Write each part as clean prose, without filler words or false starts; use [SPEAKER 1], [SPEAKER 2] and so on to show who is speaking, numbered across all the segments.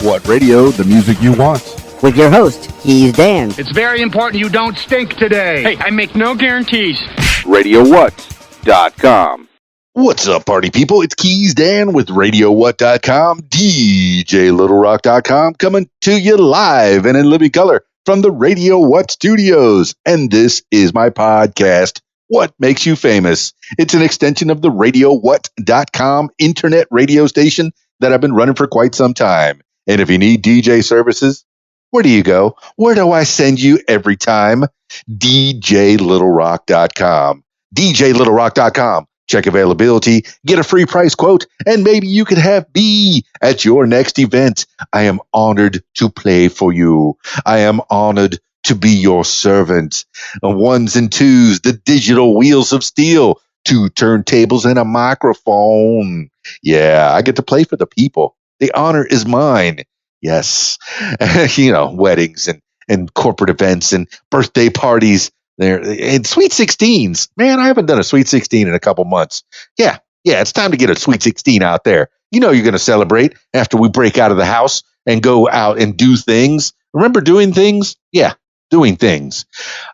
[SPEAKER 1] What radio? The music you want.
[SPEAKER 2] With your host, Keys Dan.
[SPEAKER 3] It's very important you don't stink today. Hey, I make no guarantees.
[SPEAKER 1] RadioWhat.com. What's up, party people? It's Keys Dan with RadioWhat.com, DJLittleRock.com, coming to you live and in living color from the Radio What Studios. And this is my podcast, What Makes You Famous. It's an extension of the RadioWhat.com internet radio station that I've been running for quite some time. And if you need DJ services, where do you go? Where do I send you every time? DJLittleRock.com. DJLittleRock.com. Check availability, get a free price quote, and maybe you could have me at your next event. I am honored to play for you. I am honored to be your servant. Ones and twos, the digital wheels of steel, 2 turntables and a microphone. Yeah, I get to play for the people. The honor is mine. Yes. Weddings and corporate events and birthday parties. There and Sweet 16s. Man, I haven't done a Sweet 16 in a couple months. Yeah, it's time to get a Sweet 16 out there. You know you're going to celebrate after we break out of the house and go out and do things. Remember doing things? Yeah, doing things.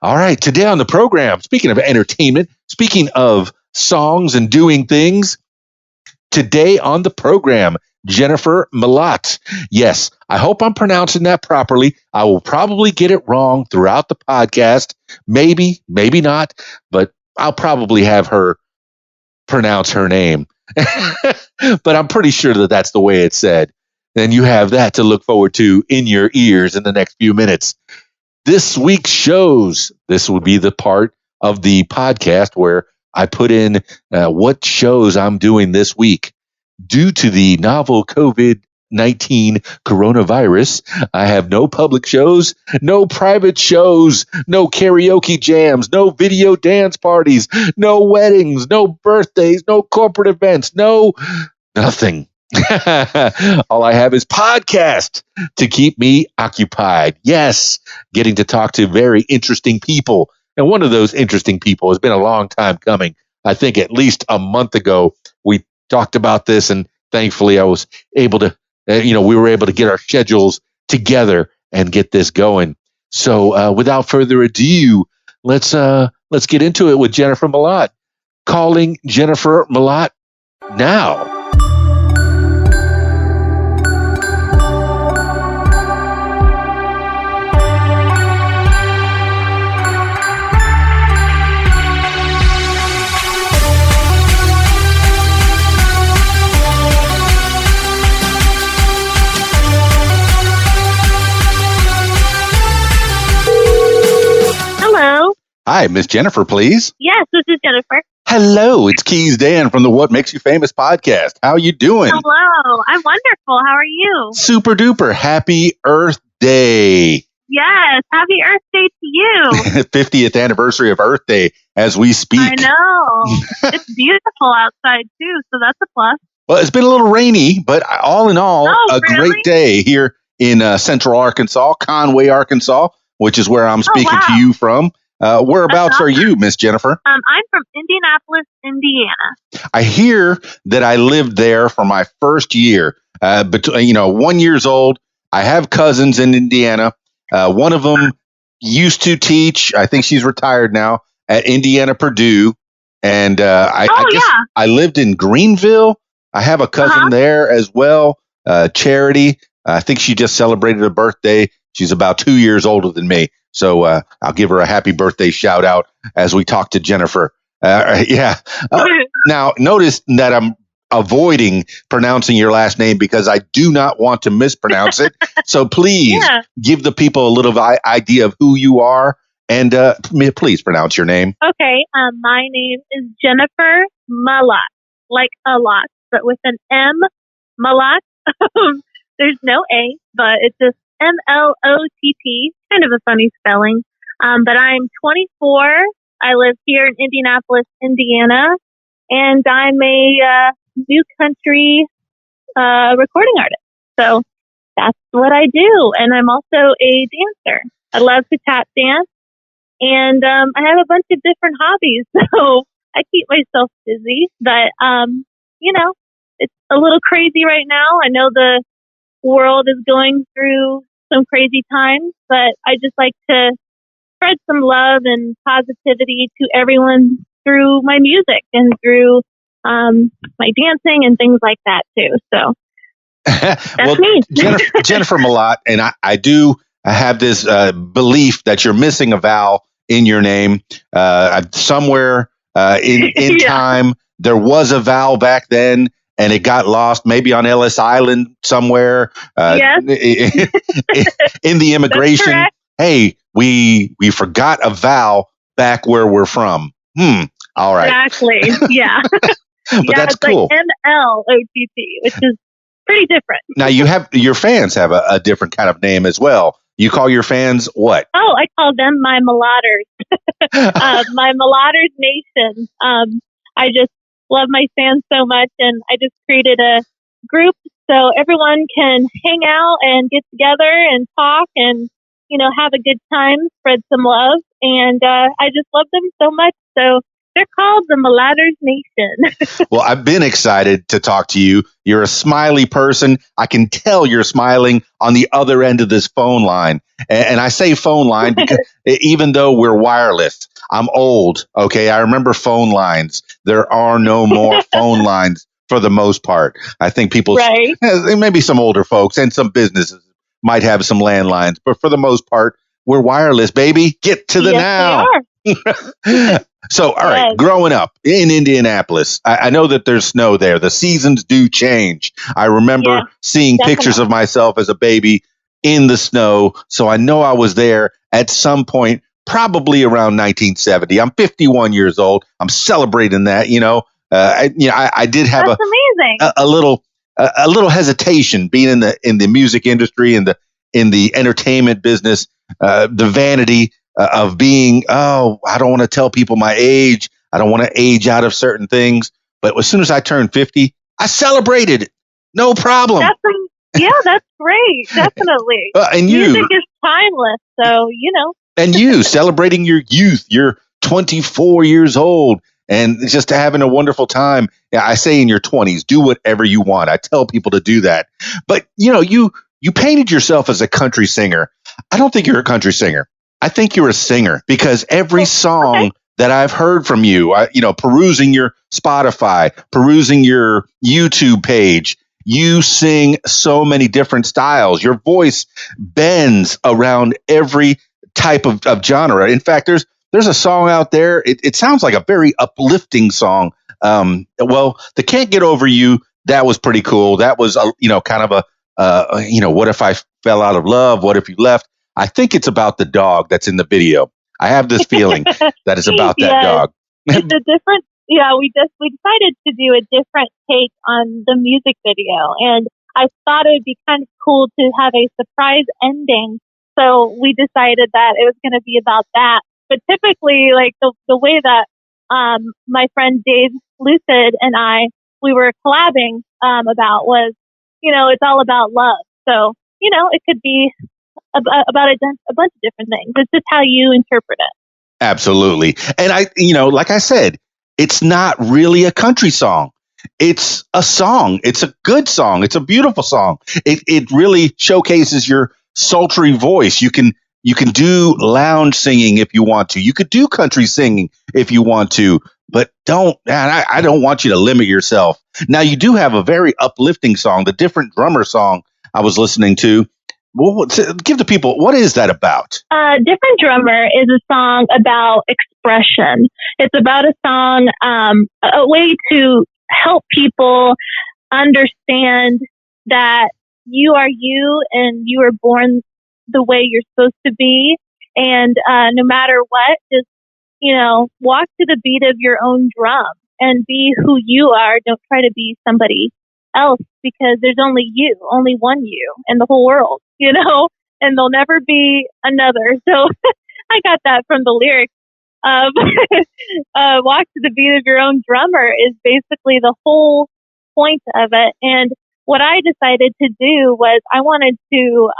[SPEAKER 1] All right, today on the program, speaking of entertainment, speaking of songs and doing things, today on the program, Jennifer Mlott. Yes, I hope I'm pronouncing that properly. I will probably get it wrong throughout the podcast. Maybe not, but I'll probably have her pronounce her name. But I'm pretty sure that that's the way it's said. And you have that to look forward to in your ears in the next few minutes. This week's shows, this would be the part of the podcast where I put in what shows I'm doing this week. Due to the novel COVID-19 coronavirus, I have no public shows, no private shows, no karaoke jams, no video dance parties, no weddings, no birthdays, no corporate events, nothing. All I have is podcast to keep me occupied. Yes, getting to talk to very interesting people. And one of those interesting people has been a long time coming. I think at least a month ago, we talked about this, and thankfully I was able to, we were able to get our schedules together and get this going. So without further ado, let's get into it with Jennifer Mlott. Calling Jennifer Mlott now.
[SPEAKER 4] Hello.
[SPEAKER 1] Hi, Miss Jennifer, please.
[SPEAKER 4] Yes, this is Jennifer.
[SPEAKER 1] Hello, it's Keys Dan from the What Makes You Famous podcast. How you doing?
[SPEAKER 4] Hello. I'm wonderful. How are you?
[SPEAKER 1] Super duper. Happy Earth Day.
[SPEAKER 4] Yes. Happy Earth Day to you.
[SPEAKER 1] 50th anniversary of Earth Day as we speak.
[SPEAKER 4] I know. It's beautiful outside too, so that's a plus.
[SPEAKER 1] Well, it's been a little rainy, but all in all, great day here in central Arkansas, Conway, Arkansas, which is where I'm speaking to you from. Whereabouts are you, Miss Jennifer?
[SPEAKER 4] I'm from Indianapolis, Indiana.
[SPEAKER 1] I hear that I lived there for my first year. 1 year old. I have cousins in Indiana. One of them used to teach. I think she's retired now at Indiana Purdue. And I guess I lived in Greenville. I have a cousin there as well, Charity. I think she just celebrated a birthday. She's about 2 years older than me. So I'll give her a happy birthday shout out as we talk to Jennifer. Now, notice that I'm avoiding pronouncing your last name because I do not want to mispronounce it. So please give the people a little idea of who you are and please pronounce your name.
[SPEAKER 4] Okay. My name is Jennifer Mlott, like a lot, but with an M, Mlott. There's no A, but it's just Mlott. Kind of a funny spelling. But I'm 24. I live here in Indianapolis, Indiana, and I'm a new country recording artist. So that's what I do. And I'm also a dancer. I love to tap dance. And I have a bunch of different hobbies. So I keep myself busy. But, it's a little crazy right now. I know the world is going through some crazy times, but I just like to spread some love and positivity to everyone through my music and through my dancing and things like that too. So that's
[SPEAKER 1] well,
[SPEAKER 4] me.
[SPEAKER 1] Jennifer Mlott, and I have this belief that you're missing a vowel in your name. Somewhere in
[SPEAKER 4] Yeah.
[SPEAKER 1] time, there was a vowel back then, and it got lost, maybe on Ellis Island somewhere.
[SPEAKER 4] Yes.
[SPEAKER 1] In the immigration.
[SPEAKER 4] correct.
[SPEAKER 1] Hey, we forgot a vowel back where we're from. All right.
[SPEAKER 4] Exactly. Yeah.
[SPEAKER 1] But that's
[SPEAKER 4] it's
[SPEAKER 1] cool.
[SPEAKER 4] like MLOTT, which is pretty different.
[SPEAKER 1] Now your fans have a different kind of name as well. You call your fans what?
[SPEAKER 4] Oh, I call them my Mlotters. My Mlotters Nation. I just love my fans so much, and I just created a group so everyone can hang out and get together and talk and have a good time, spread some love, and I just love them so much. So they're called the Mlotters Nation.
[SPEAKER 1] Well, I've been excited to talk to you. You're a smiley person. I can tell you're smiling on the other end of this phone line. And I say phone line because even though we're wireless, I'm old. Okay. I remember phone lines. There are no more phone lines for the most part. I think people,
[SPEAKER 4] Right.
[SPEAKER 1] maybe some older folks and some businesses might have some landlines, but for the most part, we're wireless, baby. Get to the now.
[SPEAKER 4] We are.
[SPEAKER 1] So, all right,
[SPEAKER 4] Yes.
[SPEAKER 1] growing up in Indianapolis, I know that there's snow there. The seasons do change. I remember seeing pictures of myself as a baby in the snow. So I know I was there at some point, probably around 1970. I'm 51 years old. I'm celebrating that. I did have
[SPEAKER 4] That's amazing.
[SPEAKER 1] a little hesitation being in the music industry and in the entertainment business, the vanity of being, I don't want to tell people my age. I don't want to age out of certain things. But as soon as I turned 50, I celebrated it. No problem.
[SPEAKER 4] That's great. Definitely.
[SPEAKER 1] And
[SPEAKER 4] music is timeless. So,
[SPEAKER 1] And you celebrating your youth. You're 24 years old and just having a wonderful time. I say in your 20s, do whatever you want. I tell people to do that. But, you painted yourself as a country singer. I don't think you're a country singer. I think you're a singer because every song that I've heard from you, perusing your Spotify, perusing your YouTube page, you sing so many different styles. Your voice bends around every type of genre. In fact, there's a song out there. It sounds like a very uplifting song. The Can't Get Over You, that was pretty cool. That was, kind of what if I fell out of love? What if you left? I think it's about the dog that's in the video. I have this feeling that it's about that dog.
[SPEAKER 4] It's a different. Yeah, we decided to do a different take on the music video, and I thought it would be kind of cool to have a surprise ending. So we decided that it was going to be about that. But typically, like the way that my friend Dave Lucid and we were collabing about was, it's all about love. So it could be about a bunch of different things. It's just how you interpret it.
[SPEAKER 1] Absolutely. And like I said, it's not really a country song. It's a song. It's a good song. It's a beautiful song. It really showcases your sultry voice. You can do lounge singing if you want to. You could do country singing if you want to, but I don't want you to limit yourself. Now you do have a very uplifting song, the Different Drummer song I was listening to. Well, give the people, what is that about?
[SPEAKER 4] Different Drummer is a song about expression. It's about a song, a way to help people understand that you are you and you are born the way you're supposed to be. And no matter what, just, walk to the beat of your own drum and be who you are. Don't try to be somebody else because there's only one you in the whole world, and there'll never be another. So I got that from the lyrics of Walk to the Beat of Your Own Drummer is basically the whole point of it. And what I decided to do was I wanted to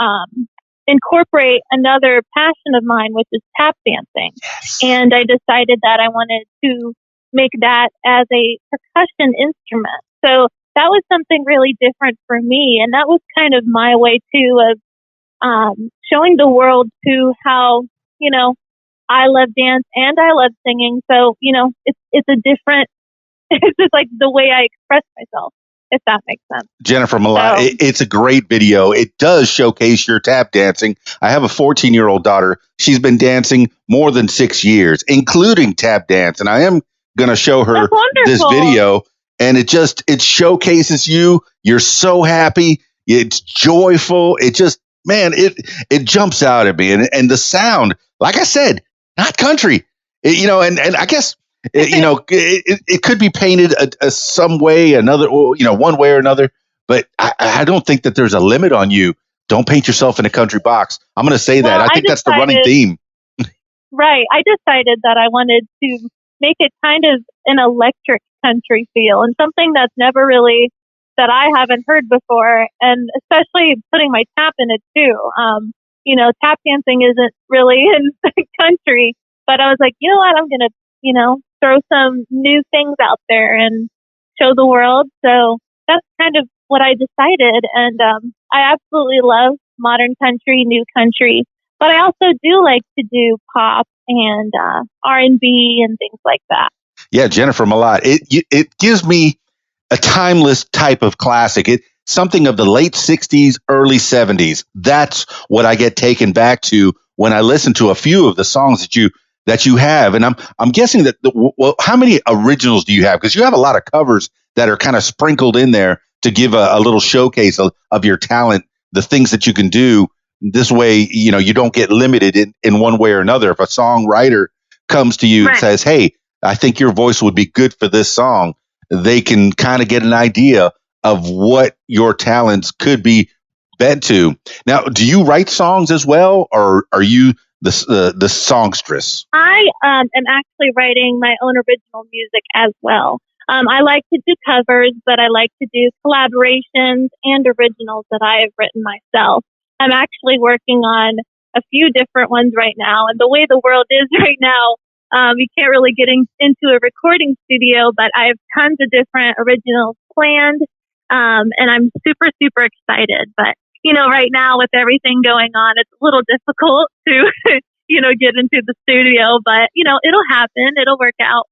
[SPEAKER 4] incorporate another passion of mine, which is tap dancing.
[SPEAKER 1] Yes.
[SPEAKER 4] And I decided that I wanted to make that as a percussion instrument. So that was something really different for me. And that was kind of my way too of showing the world to how, I love dance and I love singing. So, it's a different, it's just like the way I express myself, if that makes sense.
[SPEAKER 1] Jennifer Mlott,
[SPEAKER 4] So,
[SPEAKER 1] it's a great video. It does showcase your tap dancing. I have a 14-year-old daughter. She's been dancing more than 6 years, including tap dance. And I am going to show her
[SPEAKER 4] that's
[SPEAKER 1] this
[SPEAKER 4] wonderful.
[SPEAKER 1] video. And it showcases you. You're so happy. It's joyful. It just, man, it jumps out at me. And the sound, like I said, not country. And I guess it could be painted some way, another, one way or another. But I don't think that there's a limit on you. Don't paint yourself in a country box. I'm going to say that. I think that's the running theme.
[SPEAKER 4] Right. I decided that I wanted to make it kind of an electric country feel and something that's never really, that I haven't heard before. And especially putting my tap in it too. Tap dancing isn't really in country, but I was like, you know what? I'm going to, throw some new things out there and show the world. So that's kind of what I decided. And I absolutely love modern country, new country, but I also do like to do pop and R&B and things like that.
[SPEAKER 1] Yeah, Jennifer Mlott. It gives me a timeless type of classic. Something of the late 60s, early 70s. That's what I get taken back to when I listen to a few of the songs that you have. And I'm guessing that how many originals do you have? Because you have a lot of covers that are kind of sprinkled in there to give a little showcase of your talent, the things that you can do. This way, you don't get limited in one way or another. If a songwriter comes to you and says, hey, I think your voice would be good for this song, they can kind of get an idea of what your talents could be bent to. Now, do you write songs as well, or are you the songstress?
[SPEAKER 4] I am actually writing my own original music as well. I like to do covers, but I like to do collaborations and originals that I have written myself. I'm actually working on a few different ones right now. And the way the world is right now, you can't really get into a recording studio, but I have tons of different originals planned. And I'm super, super excited. But, right now with everything going on, it's a little difficult to, get into the studio. But, it'll happen. It'll work out.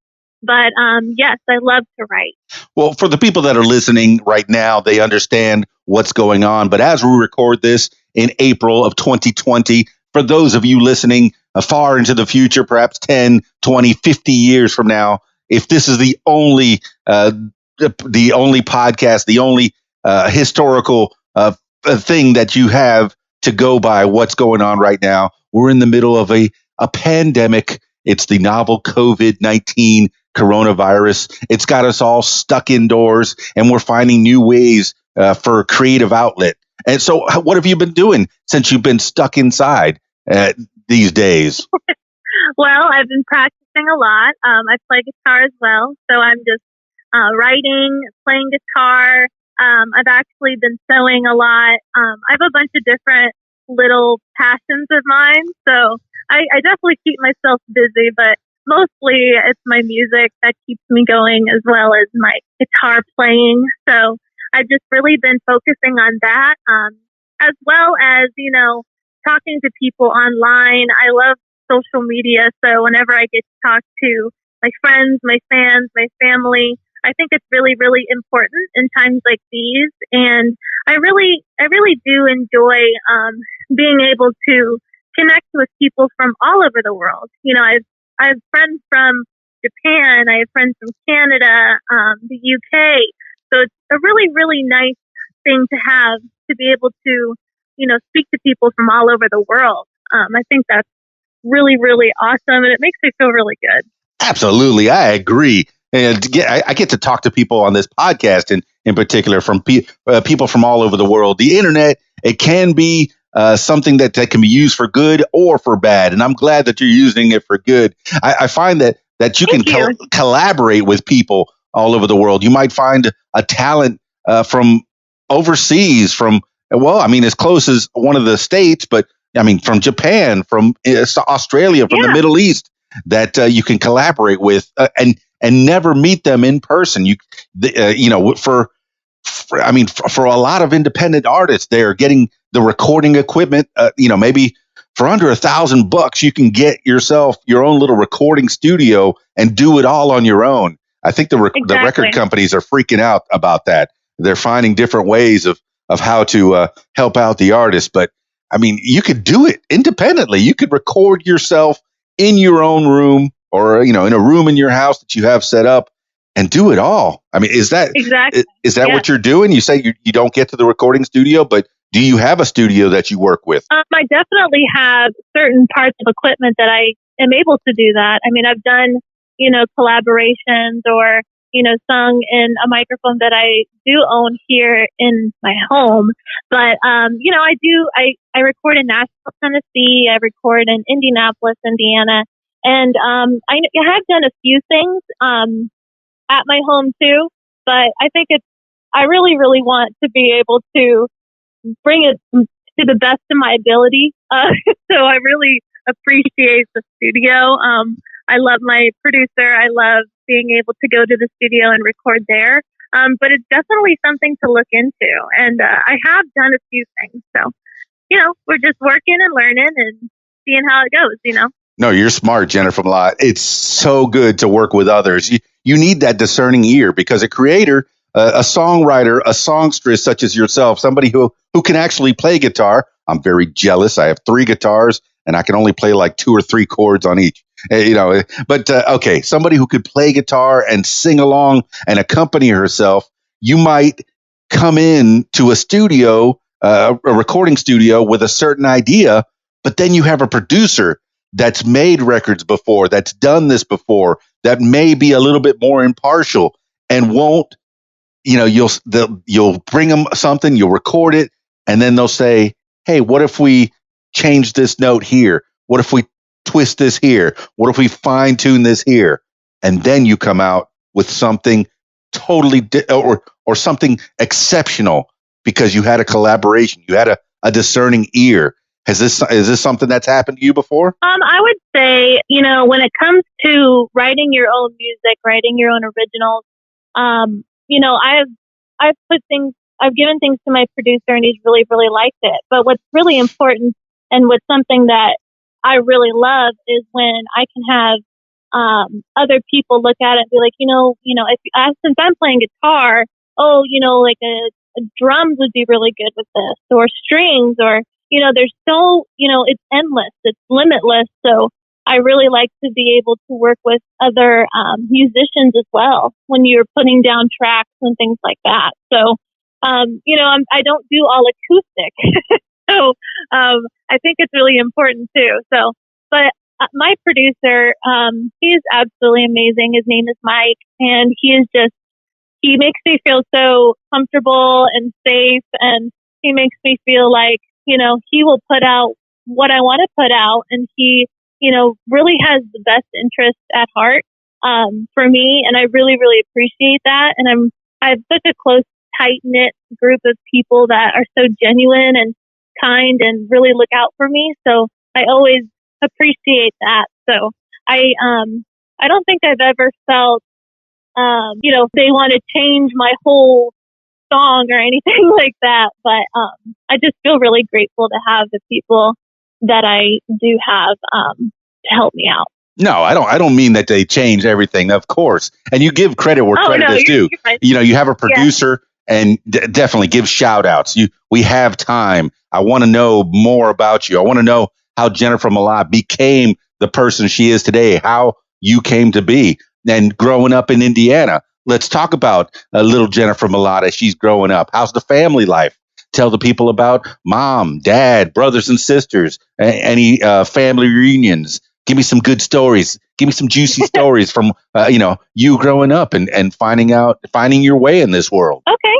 [SPEAKER 4] But yes, I love to write.
[SPEAKER 1] Well, for the people that are listening right now, they understand what's going on. But as we record this in April of 2020, for those of you listening far into the future, perhaps 10, 20, 50 years from now, if this is the only podcast, the only historical thing that you have to go by what's going on right now, we're in the middle of a pandemic. It's the novel COVID-19 coronavirus. It's got us all stuck indoors, and we're finding new ways for creative outlet. And so what have you been doing since you've been stuck inside these days?
[SPEAKER 4] Well, I've been practicing a lot. I play guitar as well. So I'm just writing, playing guitar. I've actually been sewing a lot. I have a bunch of different little passions of mine. So I definitely keep myself busy, but mostly it's my music that keeps me going as well as my guitar playing. So I've just really been focusing on that, as well as, talking to people online. I love social media. So whenever I get to talk to my friends, my fans, my family, I think it's really, really important in times like these. And I really do enjoy being able to connect with people from all over the world. I have friends from Japan. I have friends from Canada, the UK. So it's a really, really nice thing to have, to be able to, speak to people from all over the world. I think that's really, really awesome. And it makes me feel really good.
[SPEAKER 1] Absolutely. I agree. And I get to talk to people on this podcast, in particular, from people from all over the world. The internet, it can be something that can be used for good or for bad. And I'm glad that you're using it for good. I find that you can collaborate with people all over the world. You might find a talent from overseas, as close as one of the states, but from Japan, from Australia, from the Middle East, that you can collaborate with and never meet them in person. For for a lot of independent artists, they're getting the recording equipment. Maybe for under $1,000, you can get yourself your own little recording studio and do it all on your own. I think the record companies are freaking out about that. They're finding different ways of how to help out the artist. But I mean, you could do it independently. You could record yourself in your own room, or in a room in your house that you have set up, and do it all. I mean, is that what you're doing? You say you don't get to the recording studio, but do you have a studio that you work with?
[SPEAKER 4] I definitely have certain parts of equipment that I am able to do that. I mean, I've done, collaborations or, sung in a microphone that I do own here in my home. But, I record in Nashville, Tennessee. I record in Indianapolis, Indiana. And I have done a few things at my home too. But I think I really, really want to be able to bring it to the best of my ability. So I really appreciate the studio. I love my producer. I love being able to go to the studio and record there. But it's definitely something to look into. And I have done a few things. So, we're just working and learning and seeing how it goes,
[SPEAKER 1] No, you're smart, Jennifer Mlott. It's so good to work with others. You need that discerning ear, because a creator, a songwriter, a songstress such as yourself, somebody who can actually play guitar. I'm very jealous. I have 3 guitars and I can only play like 2 or 3 chords on each. But okay, somebody who could play guitar and sing along and accompany herself. You might come in to a studio, a recording studio, with a certain idea, but then you have a producer that's made records before, that's done this before, that may be a little bit more impartial and won't. You'll bring them something, you'll record it, and then they'll say, "Hey, what if we change this note here? What if we twist this here? What if we fine tune this here?" And then you come out with something totally or something exceptional, because you had a collaboration, you had a discerning ear. Is this something that's happened to you before?
[SPEAKER 4] I would say, when it comes to writing your own music, writing your own originals, I've given things to my producer and he's really, really liked it. But what's really important and what's something that I really love is when I can have other people look at it and be like, since I'm playing guitar, like a drums would be really good with this, or strings, or, there's it's endless, it's limitless. So I really like to be able to work with other musicians as well when you're putting down tracks and things like that. So, I don't do all acoustic. So I think it's really important too. So, but my producer, he is absolutely amazing. His name is Mike, and he makes me feel so comfortable and safe, and he makes me feel like, he will put out what I want to put out, and he, really has the best interest at heart for me, and I really, really appreciate that. And I have such a close, tight-knit group of people that are so genuine and kind and really look out for me. So I always appreciate that. So I don't think I've ever felt, they want to change my whole song or anything like that. But I just feel really grateful to have the people that I do have to help me out.
[SPEAKER 1] No, I don't mean that they change everything, of course. And you give credit where credit is due. Right. You have a producer, and definitely give shout outs. We have time. I want to know more about you. I want to know how Jennifer Mlott became the person she is today, how you came to be, and growing up in Indiana. Let's talk about little Jennifer Mlott as she's growing up. How's the family life? Tell the people about mom, dad, brothers and sisters, any family reunions. Give me some good stories. Give me some juicy stories from, you growing up and finding your way in this world.
[SPEAKER 4] Okay.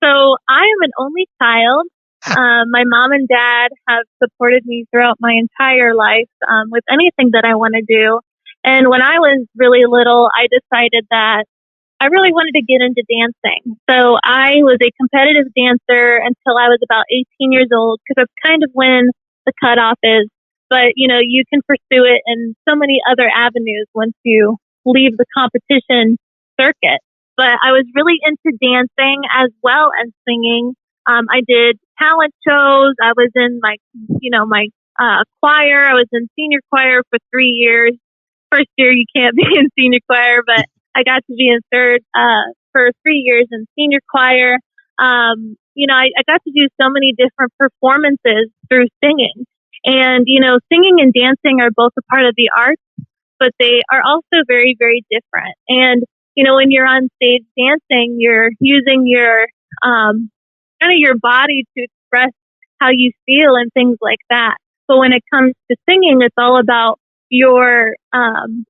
[SPEAKER 4] So I am an only child. My mom and dad have supported me throughout my entire life with anything that I want to do. And when I was really little, I decided that I really wanted to get into dancing. So I was a competitive dancer until I was about 18 years old, because that's kind of when the cutoff is. But, you can pursue it in so many other avenues once you leave the competition circuit. but I was really into dancing as well as singing. I did talent shows. I was in my choir. I was in senior choir for 3 years. First year you can't be in senior choir, but I got to be in third for 3 years in senior choir. I got to do so many different performances through singing. And, singing and dancing are both a part of the arts, but they are also very, very different. And, when you're on stage dancing, you're using your kind of your body to express how you feel and things like that. But when it comes to singing, it's all about your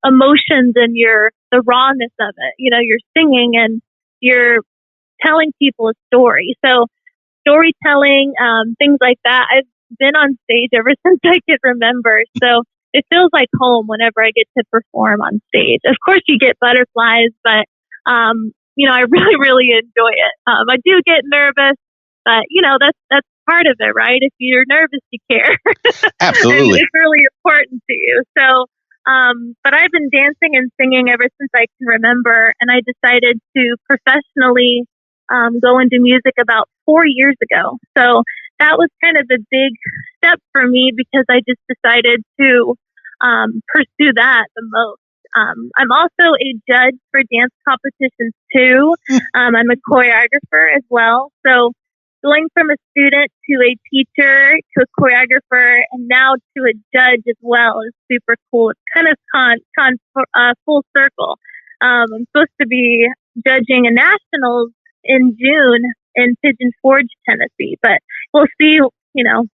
[SPEAKER 4] emotions and the rawness of it. You're singing and you're telling people a story. So storytelling, things like that. I've been on stage ever since I could remember. So it feels like home whenever I get to perform on stage. Of course, you get butterflies, but I really, really enjoy it. I do get nervous, but that's part of it, right? If you're nervous, you care.
[SPEAKER 1] Absolutely.
[SPEAKER 4] It's really important to you. So, but I've been dancing and singing ever since I can remember, and I decided to professionally go into music about 4 years ago. So that was kind of a big step for me because I just decided to pursue that the most. I'm also a judge for dance competitions too. I'm a choreographer as well. So going from a student to a teacher to a choreographer and now to a judge as well is super cool. It's kind of full circle. I'm supposed to be judging a nationals in June in Pigeon Forge, Tennessee, but we'll see,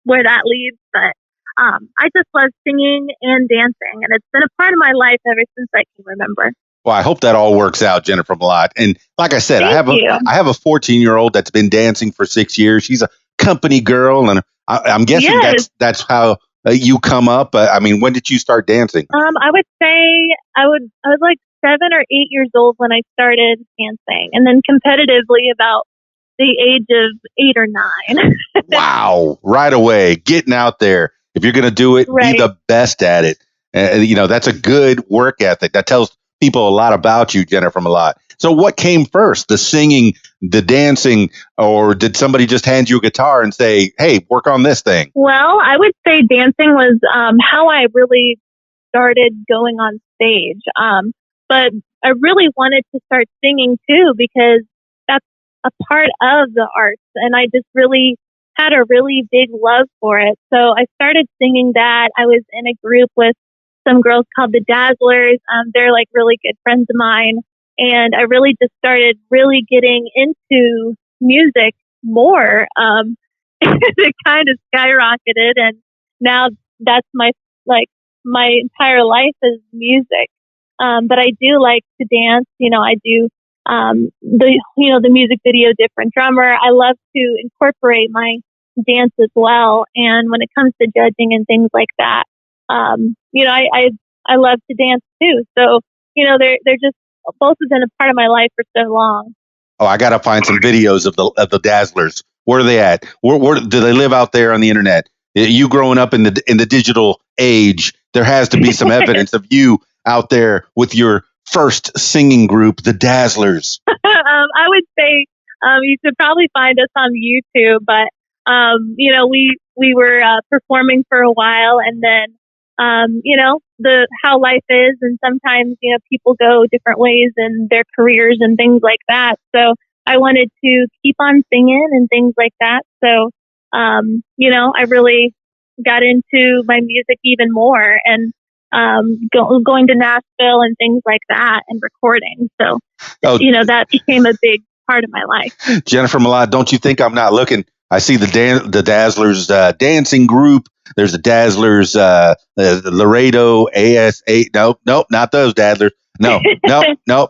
[SPEAKER 4] where that leads. But I just love singing and dancing, and it's been a part of my life ever since I can remember.
[SPEAKER 1] Well, I hope that all works out, Jennifer Mlott. And like I said, I have a 14-year-old that's been dancing for 6 years. She's a company girl, and I'm guessing that's how you come up. When did you start dancing?
[SPEAKER 4] I would say I was like 7 or 8 years old when I started dancing, and then competitively about the age of 8 or 9.
[SPEAKER 1] Wow! Right away, getting out there. If you're going to do it,
[SPEAKER 4] right.
[SPEAKER 1] Be the best at it. That's a good work ethic. That tells people a lot about you, Jennifer Mlott. So what came first, the singing, the dancing, or did somebody just hand you a guitar and say, hey, work on this thing?
[SPEAKER 4] Well, I would say dancing was how I really started going on stage. But I really wanted to start singing too, because that's a part of the arts. And I just really had a really big love for it. So I started singing that. I was in a group with some girls called the Dazzlers. They're like really good friends of mine. And I really just started really getting into music more. It kind of skyrocketed. And now that's my entire life is music. But I do like to dance. I do the music video Different Drummer. I love to incorporate my dance as well. And when it comes to judging and things like that, I love to dance too. So, they're just both have been a part of my life for so long.
[SPEAKER 1] Oh, I got to find some videos of the Dazzlers. Where are they at? Where do they live out there on the internet? You growing up in the digital age, there has to be some evidence of you out there with your first singing group, the Dazzlers.
[SPEAKER 4] I would say you could probably find us on YouTube, but we were performing for a while, and then how life is, and sometimes people go different ways in their careers and things like that. So I wanted to keep on singing and things like that. So I really got into my music even more, and going to Nashville and things like that and recording. So, that became a big part of my life.
[SPEAKER 1] Jennifer Mlott, don't you think I'm not looking? I see the Dazzlers dancing group. There's the Dazzlers, the Laredo AS8. Nope, not those Dazzlers. No.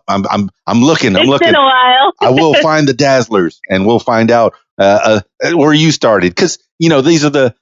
[SPEAKER 1] I'm looking.
[SPEAKER 4] It's been a while.
[SPEAKER 1] I will find the Dazzlers, and we'll find out where you started, because these are the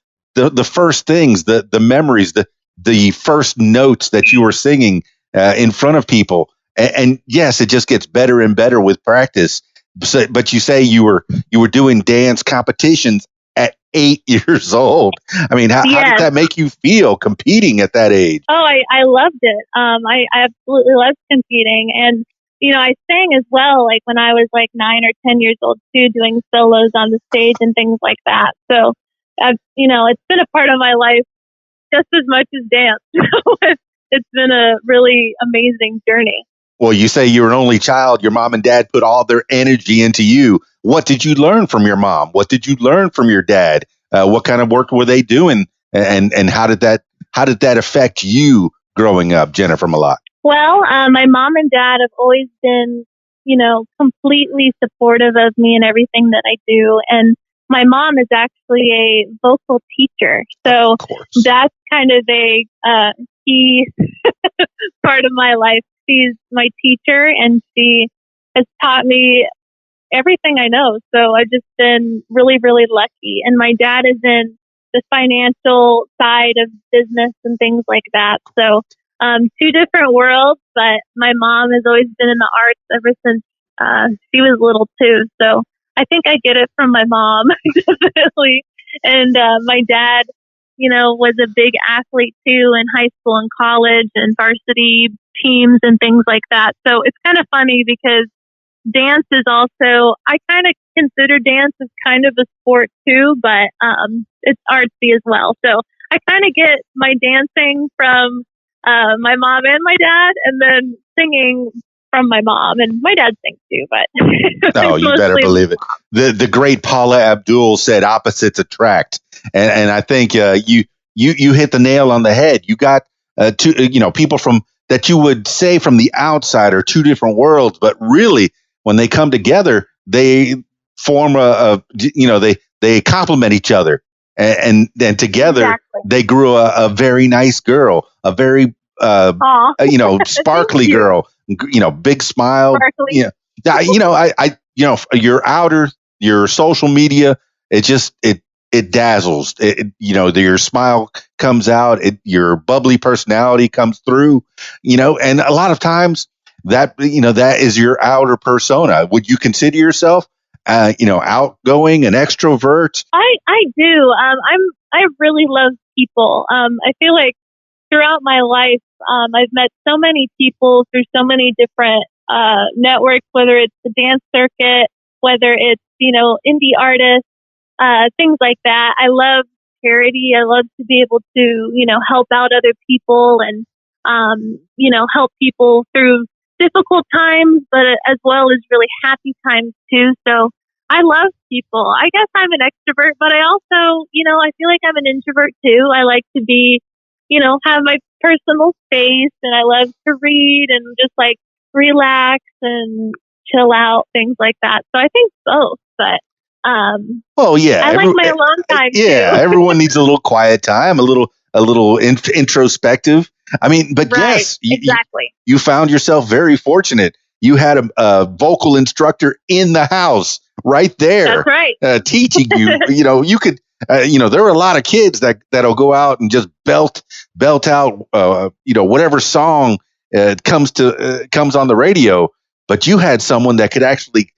[SPEAKER 1] first things, the memories, the first notes that you were singing in front of people. And yes, it just gets better and better with practice. But you say you were doing dance competitions at 8 years old. How did that make you feel competing at that age?
[SPEAKER 4] Oh, I loved it. I absolutely loved competing. And, I sang as well, like when I was like 9 or 10 years old too, doing solos on the stage and things like that. So, it's been a part of my life just as much as dance. It's been a really amazing journey.
[SPEAKER 1] Well, you say you're an only child. Your mom and dad put all their energy into you. What did you learn from your mom? What did you learn from your dad? What kind of work were they doing? And how did that affect you growing up, Jennifer Mlott?
[SPEAKER 4] Well, my mom and dad have always been, completely supportive of me and everything that I do. And my mom is actually a vocal teacher. So that's kind of a key part of my life. She's my teacher and she has taught me everything I know. So I've just been really, really lucky. And my dad is in the financial side of business and things like that. So two different worlds, but my mom has always been in the arts ever since she was little too. So I think I get it from my mom, definitely. And my dad, was a big athlete too in high school and college and varsity teams and things like that. So it's kind of funny because dance is also, I kind of consider dance as kind of a sport too, but it's artsy as well. So I kind of get my dancing from my mom and my dad, and then singing from my mom, and my dad sings too, but
[SPEAKER 1] oh, you better believe it. The great Paula Abdul said opposites attract. And I think you hit the nail on the head. You got two, people from that you would say from the outside are two different worlds, but really when they come together, they form they complement each other, and then together they grew a very nice girl, a very sparkly girl, big smile. Sparkly. Your social media, it dazzles. Your smile comes out. Your bubbly personality comes through. And a lot of times that is your outer persona. Would you consider yourself, outgoing, an extrovert?
[SPEAKER 4] I do. I really love people. I feel like throughout my life, I've met so many people through so many different networks, whether it's the dance circuit, whether it's, indie artists, things like that. I love charity. I love to be able to, help out other people and, help people through difficult times, but as well as really happy times too. So I love people. I guess I'm an extrovert, but I also, I feel like I'm an introvert too. I like to be, have my personal space, and I love to read and just like relax and chill out, things like that. So I think both, but
[SPEAKER 1] yeah,
[SPEAKER 4] I like my alone time.
[SPEAKER 1] Yeah,
[SPEAKER 4] too.
[SPEAKER 1] Everyone needs a little quiet time, a little introspective. I mean, but
[SPEAKER 4] right,
[SPEAKER 1] yes,
[SPEAKER 4] exactly.
[SPEAKER 1] You found yourself very fortunate. You had a vocal instructor in the house right there.
[SPEAKER 4] That's right.
[SPEAKER 1] Teaching you. You could. There are a lot of kids that'll go out and just belt out. Whatever song comes on the radio. But you had someone that could actually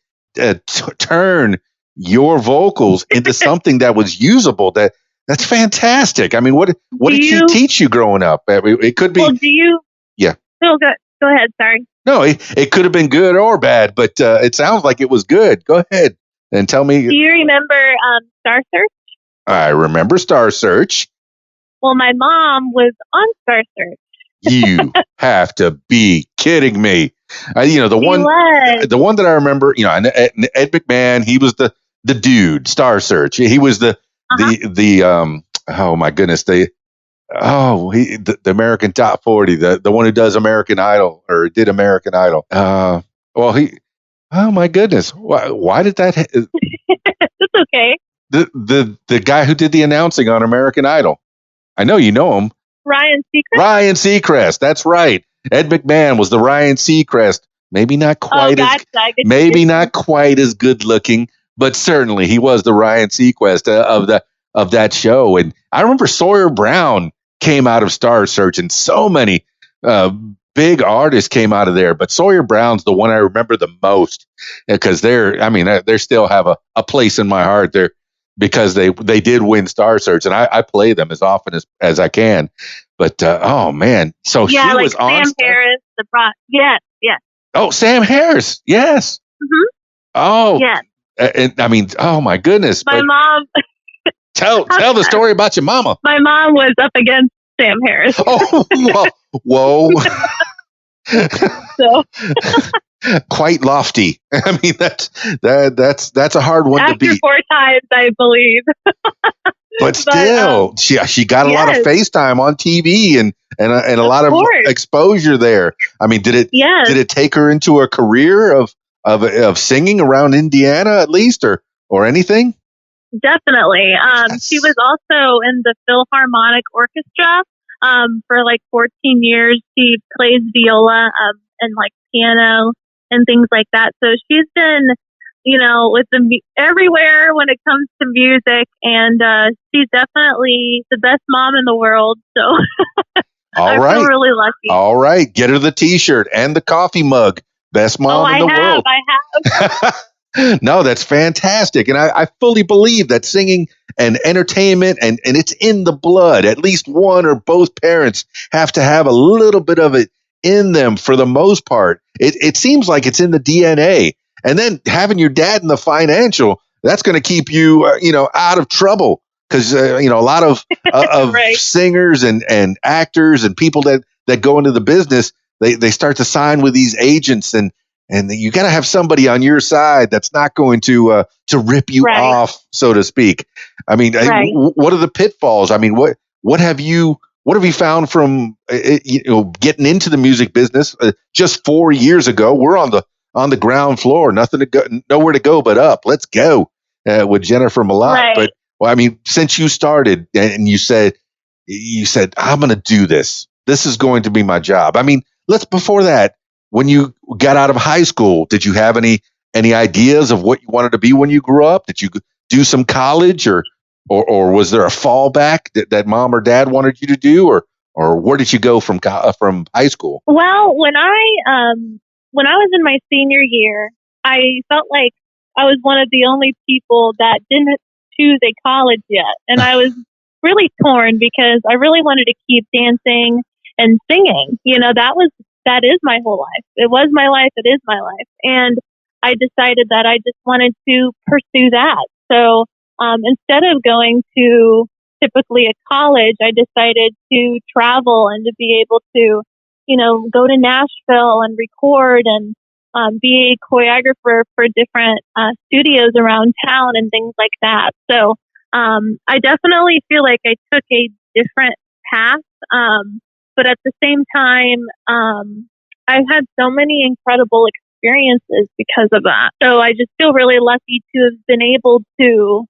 [SPEAKER 1] turn your vocals into something that was usable. That's fantastic. I mean, what did she teach you growing up? It could be.
[SPEAKER 4] Well, do you?
[SPEAKER 1] Yeah.
[SPEAKER 4] Go ahead. Sorry.
[SPEAKER 1] No, it could have been good or bad, but it sounds like it was good. Go ahead and tell me.
[SPEAKER 4] Do you remember Star Search?
[SPEAKER 1] I remember Star Search.
[SPEAKER 4] Well, my mom was on Star Search.
[SPEAKER 1] You have to be kidding me. The one that I remember, Ed McMahon, he was the dude, Star Search. He was the oh my goodness, the American Top 40, the one who does American Idol, or did American Idol. Oh my goodness, why did that?
[SPEAKER 4] It's okay.
[SPEAKER 1] The guy who did the announcing on American Idol. I know you know him.
[SPEAKER 4] Ryan Seacrest?
[SPEAKER 1] Ryan Seacrest, that's right. Ed McMahon was the Ryan Seacrest. Maybe not quite not quite as good looking, but certainly he was the Ryan Seacrest of that show. And I remember Sawyer Brown came out of Star Search, and so many big artists came out of there. But Sawyer Brown's the one I remember the most, because they still have a place in my heart there, because they did win Star Search, and I play them as often as I can. But oh man, so
[SPEAKER 4] yeah,
[SPEAKER 1] he
[SPEAKER 4] like
[SPEAKER 1] was on
[SPEAKER 4] Sam Harris, yes.
[SPEAKER 1] Oh, Sam Harris. Yes.
[SPEAKER 4] Hmm.
[SPEAKER 1] Oh,
[SPEAKER 4] Yes.
[SPEAKER 1] and I mean, oh my goodness.
[SPEAKER 4] My
[SPEAKER 1] But
[SPEAKER 4] mom,
[SPEAKER 1] tell the story about your mama.
[SPEAKER 4] my mom was up against Sam Harris.
[SPEAKER 1] Oh, whoa.
[SPEAKER 4] So
[SPEAKER 1] Quite lofty. I mean, that's a hard one to
[SPEAKER 4] after
[SPEAKER 1] beat.
[SPEAKER 4] 4 times, I believe.
[SPEAKER 1] But
[SPEAKER 4] But
[SPEAKER 1] still, she got a lot of
[SPEAKER 4] yes,
[SPEAKER 1] FaceTime on TV and a
[SPEAKER 4] of
[SPEAKER 1] lot of
[SPEAKER 4] course.
[SPEAKER 1] exposure there. I mean,
[SPEAKER 4] Yes,
[SPEAKER 1] did it take her into a career of singing around Indiana at least or anything?
[SPEAKER 4] definitely. She was
[SPEAKER 1] Yes.
[SPEAKER 4] also in the Philharmonic Orchestra for like 14 years. She plays viola and like piano and things like that. So she's been, with everywhere when it comes to music, and she's definitely the best mom in the world. So
[SPEAKER 1] All
[SPEAKER 4] I feel
[SPEAKER 1] right.
[SPEAKER 4] really lucky.
[SPEAKER 1] All right. Get her the T-shirt and the coffee mug. Best
[SPEAKER 4] Oh,
[SPEAKER 1] mom in the world.
[SPEAKER 4] I have.
[SPEAKER 1] No, that's fantastic. And I fully believe that singing and entertainment and it's in the blood. At least one or both parents have to have a little bit of it in them for the most part. It seems like it's in the DNA. And then having your dad in the financial, that's going to keep you, out of trouble. Because, a lot of
[SPEAKER 4] Right.
[SPEAKER 1] singers and actors and people that go into the business, they start to sign with these agents and you got to have somebody on your side that's not going to rip you
[SPEAKER 4] Right.
[SPEAKER 1] off, so to speak. I mean,
[SPEAKER 4] Right.
[SPEAKER 1] what are the pitfalls? I mean, what have you found from getting into the music business just 4 years ago? We're on the ground floor, nothing to go, nowhere to go but up. Let's go with Jennifer Mlott.
[SPEAKER 4] Right.
[SPEAKER 1] But well, I mean, since you started and you said I'm going to do this. This is going to be my job. I mean, let's before that when you got out of high school, did you have any ideas of what you wanted to be when you grew up? Did you do some college or was there a fallback that mom or dad wanted you to do or where did you go from high school?
[SPEAKER 4] Well, when I was in my senior year, I felt like I was one of the only people that didn't choose a college yet, and I was really torn because I really wanted to keep dancing and singing. That is my whole life. It was my life. It is my life, and I decided that I just wanted to pursue that. So instead of going to typically a college, I decided to travel and to be able to go to Nashville and record and be a choreographer for different studios around town and things like that. So I definitely feel like I took a different path, but at the same time, I've had so many incredible experiences because of that. So I just feel really lucky to have been able to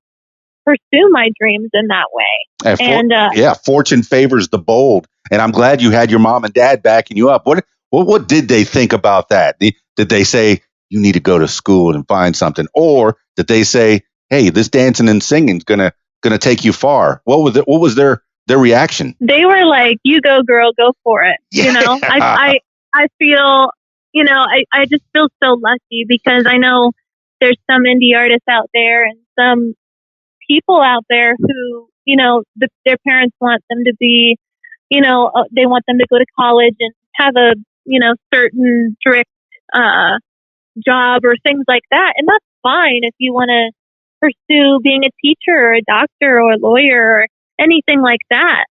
[SPEAKER 4] pursue my dreams in that way.
[SPEAKER 1] Yeah, fortune favors the bold, and I'm glad you had your mom and dad backing you up. What did they think about that? Did they say you need to go to school and find something, or did they say, "Hey, this dancing and singing's gonna take you far"? What was their reaction?
[SPEAKER 4] They were like, "You go, girl, go for it."
[SPEAKER 1] Yeah.
[SPEAKER 4] I feel, I just feel so lucky because I know there's some indie artists out there and some people out there who, their parents want them to be, they want them to go to college and have a, certain strict job or things like that. And that's fine if you want to pursue being a teacher or a doctor or a lawyer or anything like that.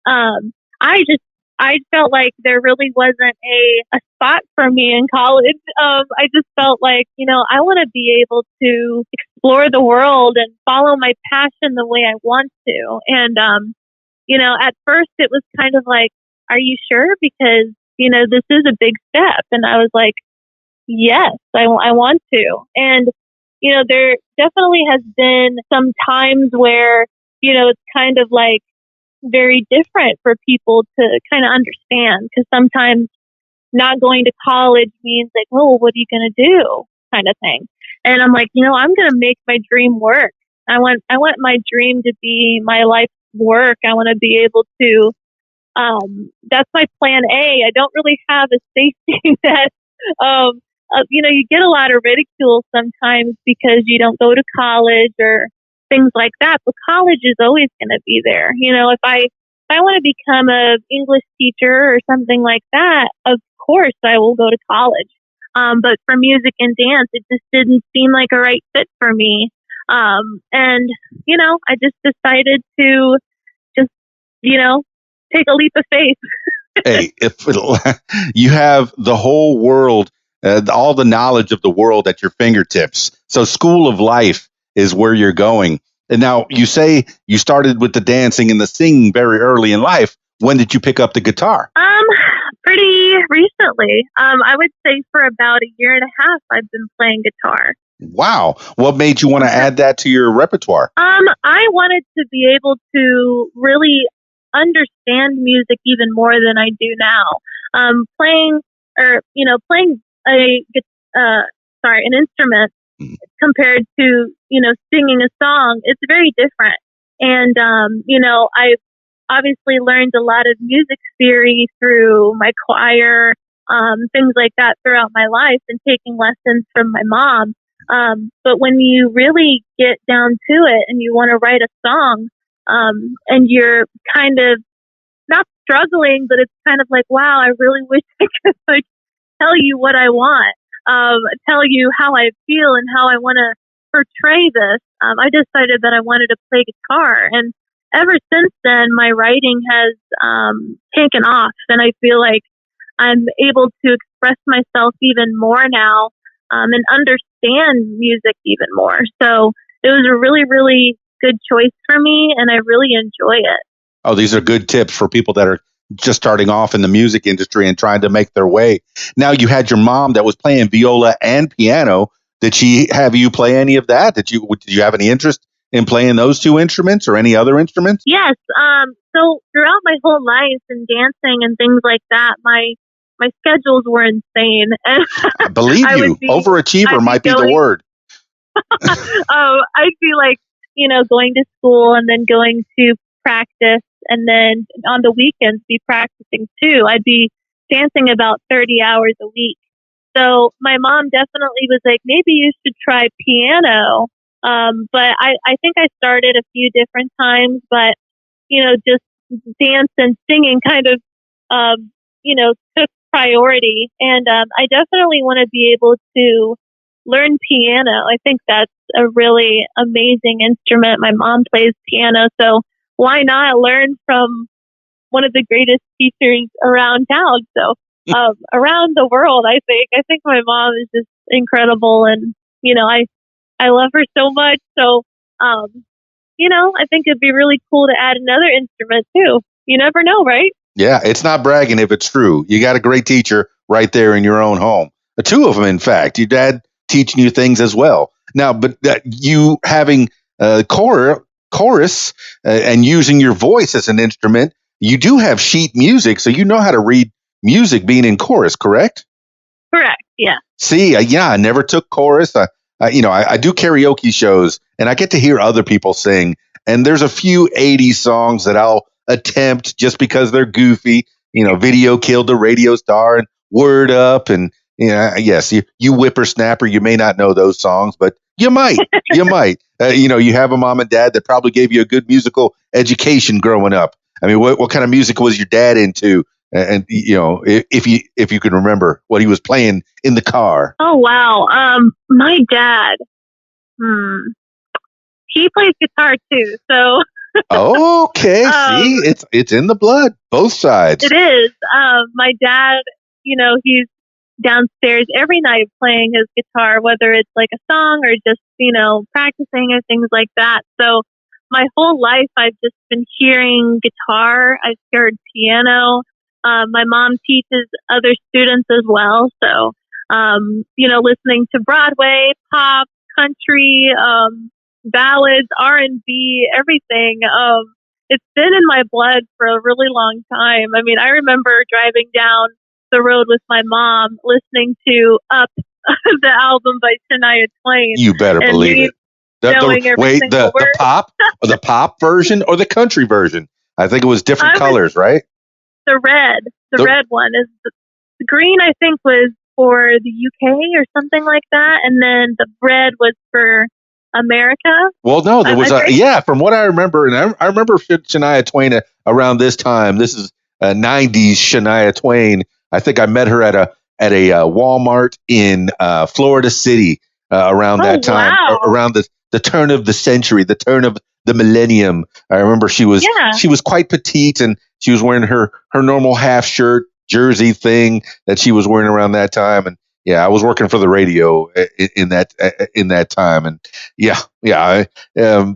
[SPEAKER 4] I felt like there really wasn't a spot for me in college. I just felt like, I want to be able to explore the world and follow my passion the way I want to. And, at first it was kind of like, are you sure? Because, this is a big step. And I was like, yes, I want to. And, there definitely has been some times where, it's kind of like, very different for people to kind of understand because sometimes not going to college means like, oh, what are you going to do kind of thing. And I'm like, I'm going to make my dream work. I want my dream to be my life's work. I want to be able to, that's my plan A. I don't really have a safety net. You get a lot of ridicule sometimes because you don't go to college or things like that, but college is always going to be there. If I want to become an English teacher or something like that, of course I will go to college. But for music and dance, it just didn't seem like a right fit for me. And, I just decided to just, take a leap of faith.
[SPEAKER 1] Hey, if you have the whole world, all the knowledge of the world at your fingertips. So school of life is where you're going. And now you say you started with the dancing and the singing very early in life. When did you pick up the guitar?
[SPEAKER 4] Pretty recently. I would say for about a year and a half, I've been playing guitar.
[SPEAKER 1] Wow. What made you want to add that to your repertoire?
[SPEAKER 4] I wanted to be able to really understand music even more than I do now. Playing an instrument compared to, singing a song, it's very different. And, I've obviously learned a lot of music theory through my choir, things like that throughout my life, and taking lessons from my mom. But when you really get down to it and you want to write a song, and you're kind of not struggling, but it's kind of like, wow, I really wish I could tell you what I want, tell you how I feel and how I want to portray this. I decided that I wanted to play guitar, and ever since then, my writing has taken off, and I feel like I'm able to express myself even more now, and understand music even more. So it was a really, really good choice for me, and I really enjoy it.
[SPEAKER 1] Oh, these are good tips for people that are just starting off in the music industry and trying to make their way. Now, you had your mom that was playing viola and piano. Did she have you play any of that? Did you have any interest in playing those two instruments or any other instruments?
[SPEAKER 4] Yes. So throughout my whole life and dancing and things like that, my schedules were insane. And
[SPEAKER 1] I believe you. Overachiever might be the word.
[SPEAKER 4] I'd be like, going to school and then going to practice, and then on the weekends be practicing too. I'd be dancing about 30 hours a week. So my mom definitely was like, maybe you should try piano. But I think I started a few different times, but, just dance and singing kind of, took priority. And I definitely want to be able to learn piano. I think that's a really amazing instrument. My mom plays piano, so why not learn from one of the greatest teachers around town? So around the world, I think my mom is just incredible, and I love her so much. So I think it'd be really cool to add another instrument too. You never know, right?
[SPEAKER 1] Yeah, it's not bragging if it's true. You got a great teacher right there in your own home. Two of them, in fact. Your dad teaching you things as well. Now, but you having chorus and using your voice as an instrument, you do have sheet music, so you know how to read music being in chorus, correct?
[SPEAKER 4] Correct, yeah.
[SPEAKER 1] See, I never took chorus. I do karaoke shows, and I get to hear other people sing. And there's a few 80s songs that I'll attempt just because they're goofy. Video Killed the Radio Star and Word Up. And, yes, you whippersnapper, you may not know those songs, but you might. You might. You have a mom and dad that probably gave you a good musical education growing up. I mean, what kind of music was your dad into? And if you can remember what he was playing in the car.
[SPEAKER 4] Oh wow, my dad, he plays guitar too. So
[SPEAKER 1] okay, see, it's in the blood, both sides.
[SPEAKER 4] It is. My dad, he's downstairs every night playing his guitar, whether it's like a song or just practicing or things like that. So my whole life, I've just been hearing guitar. I've heard piano. My mom teaches other students as well. So, listening to Broadway, pop, country, ballads, R&B, everything. It's been in my blood for a really long time. I mean, I remember driving down the road with my mom, listening to Up, the album by Shania Twain.
[SPEAKER 1] You better believe it. The pop version or the country version? I think it was different colors, right?
[SPEAKER 4] The red one is the green. I think was for the UK or something like that, and then the red was for America.
[SPEAKER 1] Well, no, there was from what I remember, and I remember Shania Twain around this time. This is 90s Shania Twain. I think I met her at a at a Walmart in Florida City around that time,
[SPEAKER 4] wow.
[SPEAKER 1] around the turn of the century, the turn of the millennium. I remember she was quite petite, and she was wearing her normal half shirt jersey thing that she was wearing around that time. And yeah, I was working for the radio in that time, and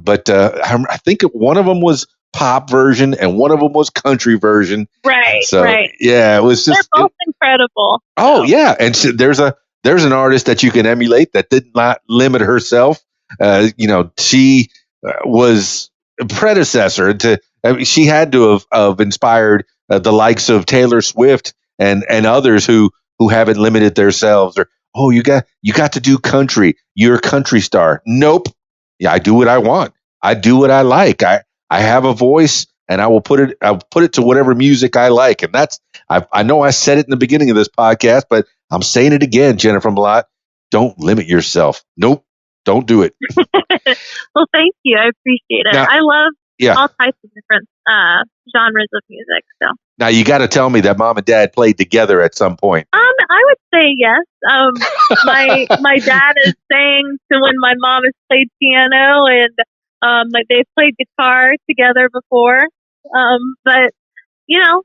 [SPEAKER 1] but I think one of them was pop version and one of them was country version.
[SPEAKER 4] Right.
[SPEAKER 1] So
[SPEAKER 4] right.
[SPEAKER 1] yeah, it was just
[SPEAKER 4] they're both incredible.
[SPEAKER 1] Oh yeah, and so there's an artist that you can emulate that did not limit herself. She was a predecessor to. I mean, she had to have inspired the likes of Taylor Swift and others who haven't limited themselves. Or you got to do country. You're a country star. Nope. Yeah, I do what I want. I do what I like. I have a voice, and I'll put it to whatever music I like. And that's I know I said it in the beginning of this podcast, but I'm saying it again, Jennifer Mlott. Don't limit yourself. Nope. Don't do it.
[SPEAKER 4] Well, thank you. I appreciate it. Now, I love all types of different genres of music. So
[SPEAKER 1] now you got to tell me that mom and dad played together at some point.
[SPEAKER 4] I would say yes. My dad is saying to when my mom has played piano, and they've played guitar together before. But we all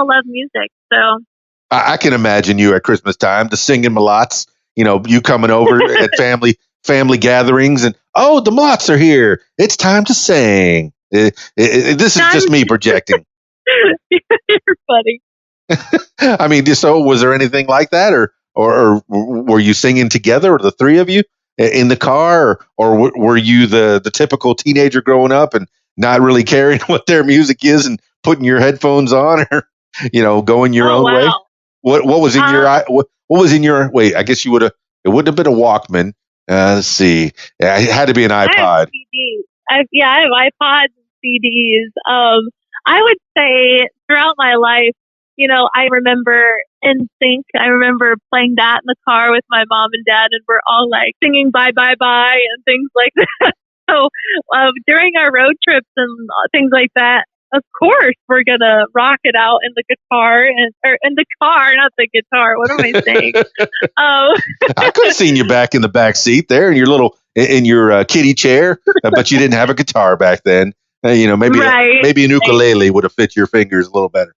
[SPEAKER 4] love music. So
[SPEAKER 1] I can imagine you at Christmas time, the singing Mlotts. You coming over at family gatherings, and the Mlotts are here. It's time to sing. This is just me projecting.
[SPEAKER 4] You're funny.
[SPEAKER 1] I mean, so was there anything like that, or were you singing together, or the three of you in the car, or were you the typical teenager growing up and not really caring what their music is and putting your headphones on, or going your own way? What was in your eye? What was in your? Wait, I guess you would have. It wouldn't have been a Walkman. Let's see. It had to be an iPod.
[SPEAKER 4] I have CDs. I have iPods and CDs. I would say throughout my life, I remember NSYNC. I remember playing that in the car with my mom and dad, and we're all like singing "Bye Bye Bye" and things like that. So during our road trips and things like that, of course, we're gonna rock it out in the guitar or in the car, not the guitar. What am I saying?
[SPEAKER 1] I could have seen you back in the back seat there in your kiddie chair, but you didn't have a guitar back then. Maybe an ukulele would have fit your fingers a little better.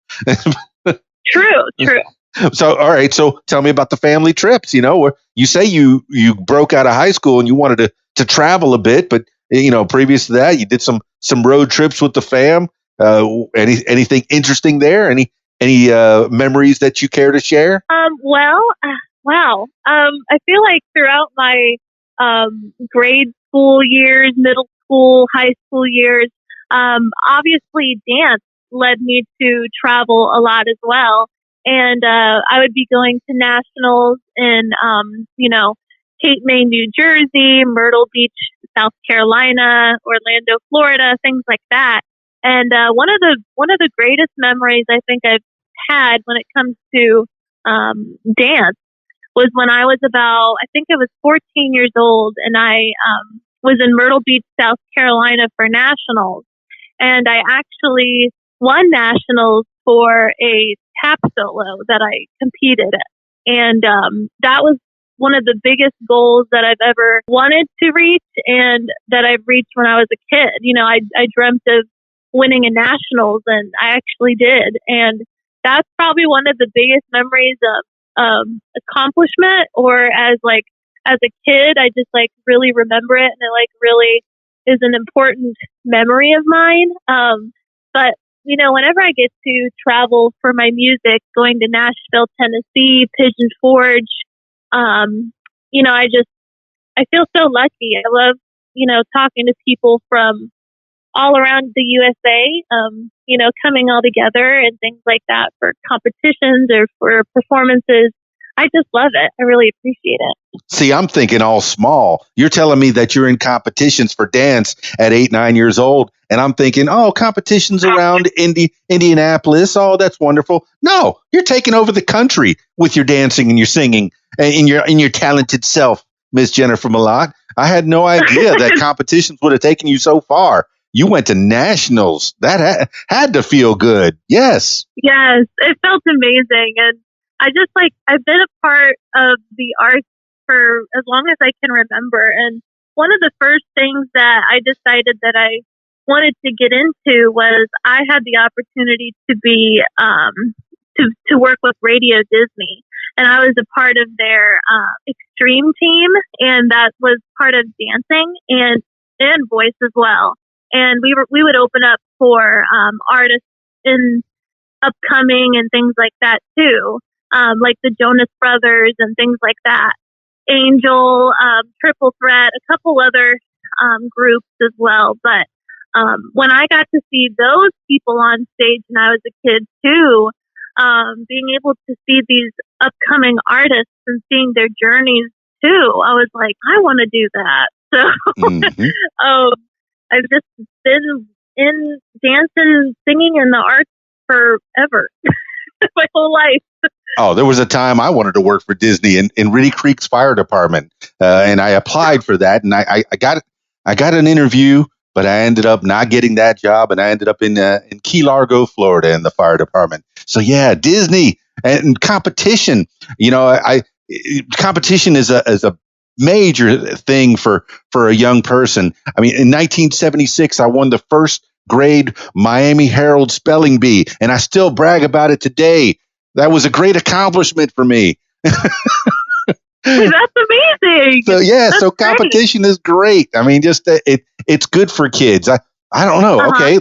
[SPEAKER 4] True.
[SPEAKER 1] So, all right. So, tell me about the family trips. Where you say you broke out of high school and you wanted to travel a bit, but previous to that, you did some road trips with the fam. Anything interesting there? Any memories that you care to share?
[SPEAKER 4] Wow. I feel like throughout my grade school years, middle school, high school years, obviously dance led me to travel a lot as well. And I would be going to nationals in Cape May, New Jersey, Myrtle Beach, South Carolina, Orlando, Florida, things like that. And one of the greatest memories I think I've had when it comes to dance was when I was I think I was 14 years old, and I was in Myrtle Beach, South Carolina for nationals. And I actually won nationals for a tap solo that I competed in. And that was one of the biggest goals that I've ever wanted to reach, and that I've reached when I was a kid. I dreamt of winning a nationals, and I actually did. And that's probably one of the biggest memories of accomplishment, or as a kid, I just really remember it, and it really is an important memory of mine. But whenever I get to travel for my music, going to Nashville, Tennessee, Pigeon Forge, I feel so lucky. I love, talking to people from all around the USA, coming all together and things like that for competitions or for performances. I just love it. I really appreciate it.
[SPEAKER 1] See, I'm thinking all small. You're telling me that you're in competitions for dance at 8, 9 years old. And I'm thinking, competitions around Indianapolis. Oh, that's wonderful. No, you're taking over the country with your dancing and your singing and in your talented self, Miss Jennifer Mlott. I had no idea that competitions would have taken you so far. you went to nationals. That had to feel good. Yes.
[SPEAKER 4] Yes, it felt amazing. And I just I've been a part of the arts for as long as I can remember. And one of the first things that I decided that I wanted to get into was I had the opportunity to be, to work with Radio Disney. And I was a part of their extreme team, and that was part of dancing and voice as well. And we would open up for artists in upcoming and things like that too, like the Jonas Brothers and things like that. Angel, Triple Threat, a couple other groups as well. But when I got to see those people on stage when I was a kid too, being able to see these upcoming artists and seeing their journeys too, I was like, I want to do that. So I've just been in dance and singing in the arts forever, my whole life.
[SPEAKER 1] Oh, there was a time I wanted to work for Disney in Reedy Creek's fire department, and I applied for that, and I got an interview, but I ended up not getting that job, and I ended up in Key Largo, Florida, in the fire department. So yeah, Disney and competition. Competition is a major thing for a young person. I mean, in 1976, I won the first grade Miami Herald spelling bee, and I still brag about it today. That was a great accomplishment for me.
[SPEAKER 4] That's amazing.
[SPEAKER 1] So yeah,
[SPEAKER 4] That's
[SPEAKER 1] so competition
[SPEAKER 4] great.
[SPEAKER 1] is great. I mean, just it's good for kids. I don't know. Okay,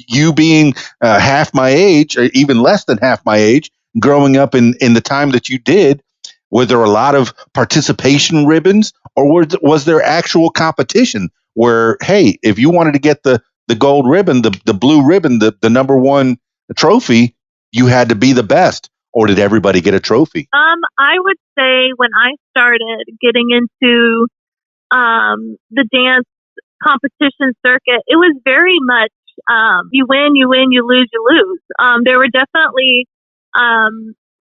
[SPEAKER 1] you being half my age, or even less than half my age, growing up in the time that you did, were there a lot of participation ribbons, or was there actual competition where, hey, if you wanted to get the gold ribbon, the blue ribbon, the number one trophy, you had to be the best, or did everybody get a trophy?
[SPEAKER 4] I would say when I started getting into the dance competition circuit, it was very much you win, you lose, you lose. There were definitely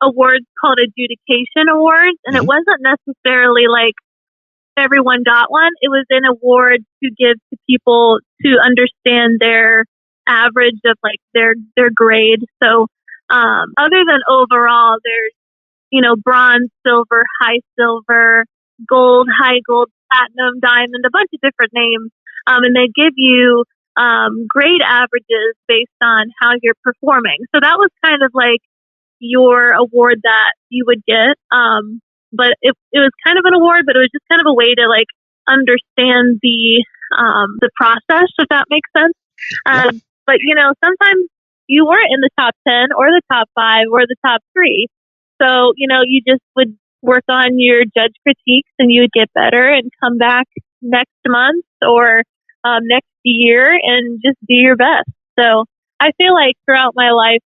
[SPEAKER 4] awards called adjudication awards, and it wasn't necessarily like everyone got one. It was an award to give to people to understand their average of like their grade. So other than overall, there's bronze, silver, high silver, gold, high gold, platinum, diamond, a bunch of different names. And they give you grade averages based on how you're performing. So that was kind of like your award that you would get. But it was kind of an award, but it was just kind of a way to like understand the process, if that makes sense. But sometimes you weren't in the top 10 or the top 5 or the top 3. So, you just would work on your judge critiques and you would get better and come back next month or next year and just do your best. So I feel like throughout my life,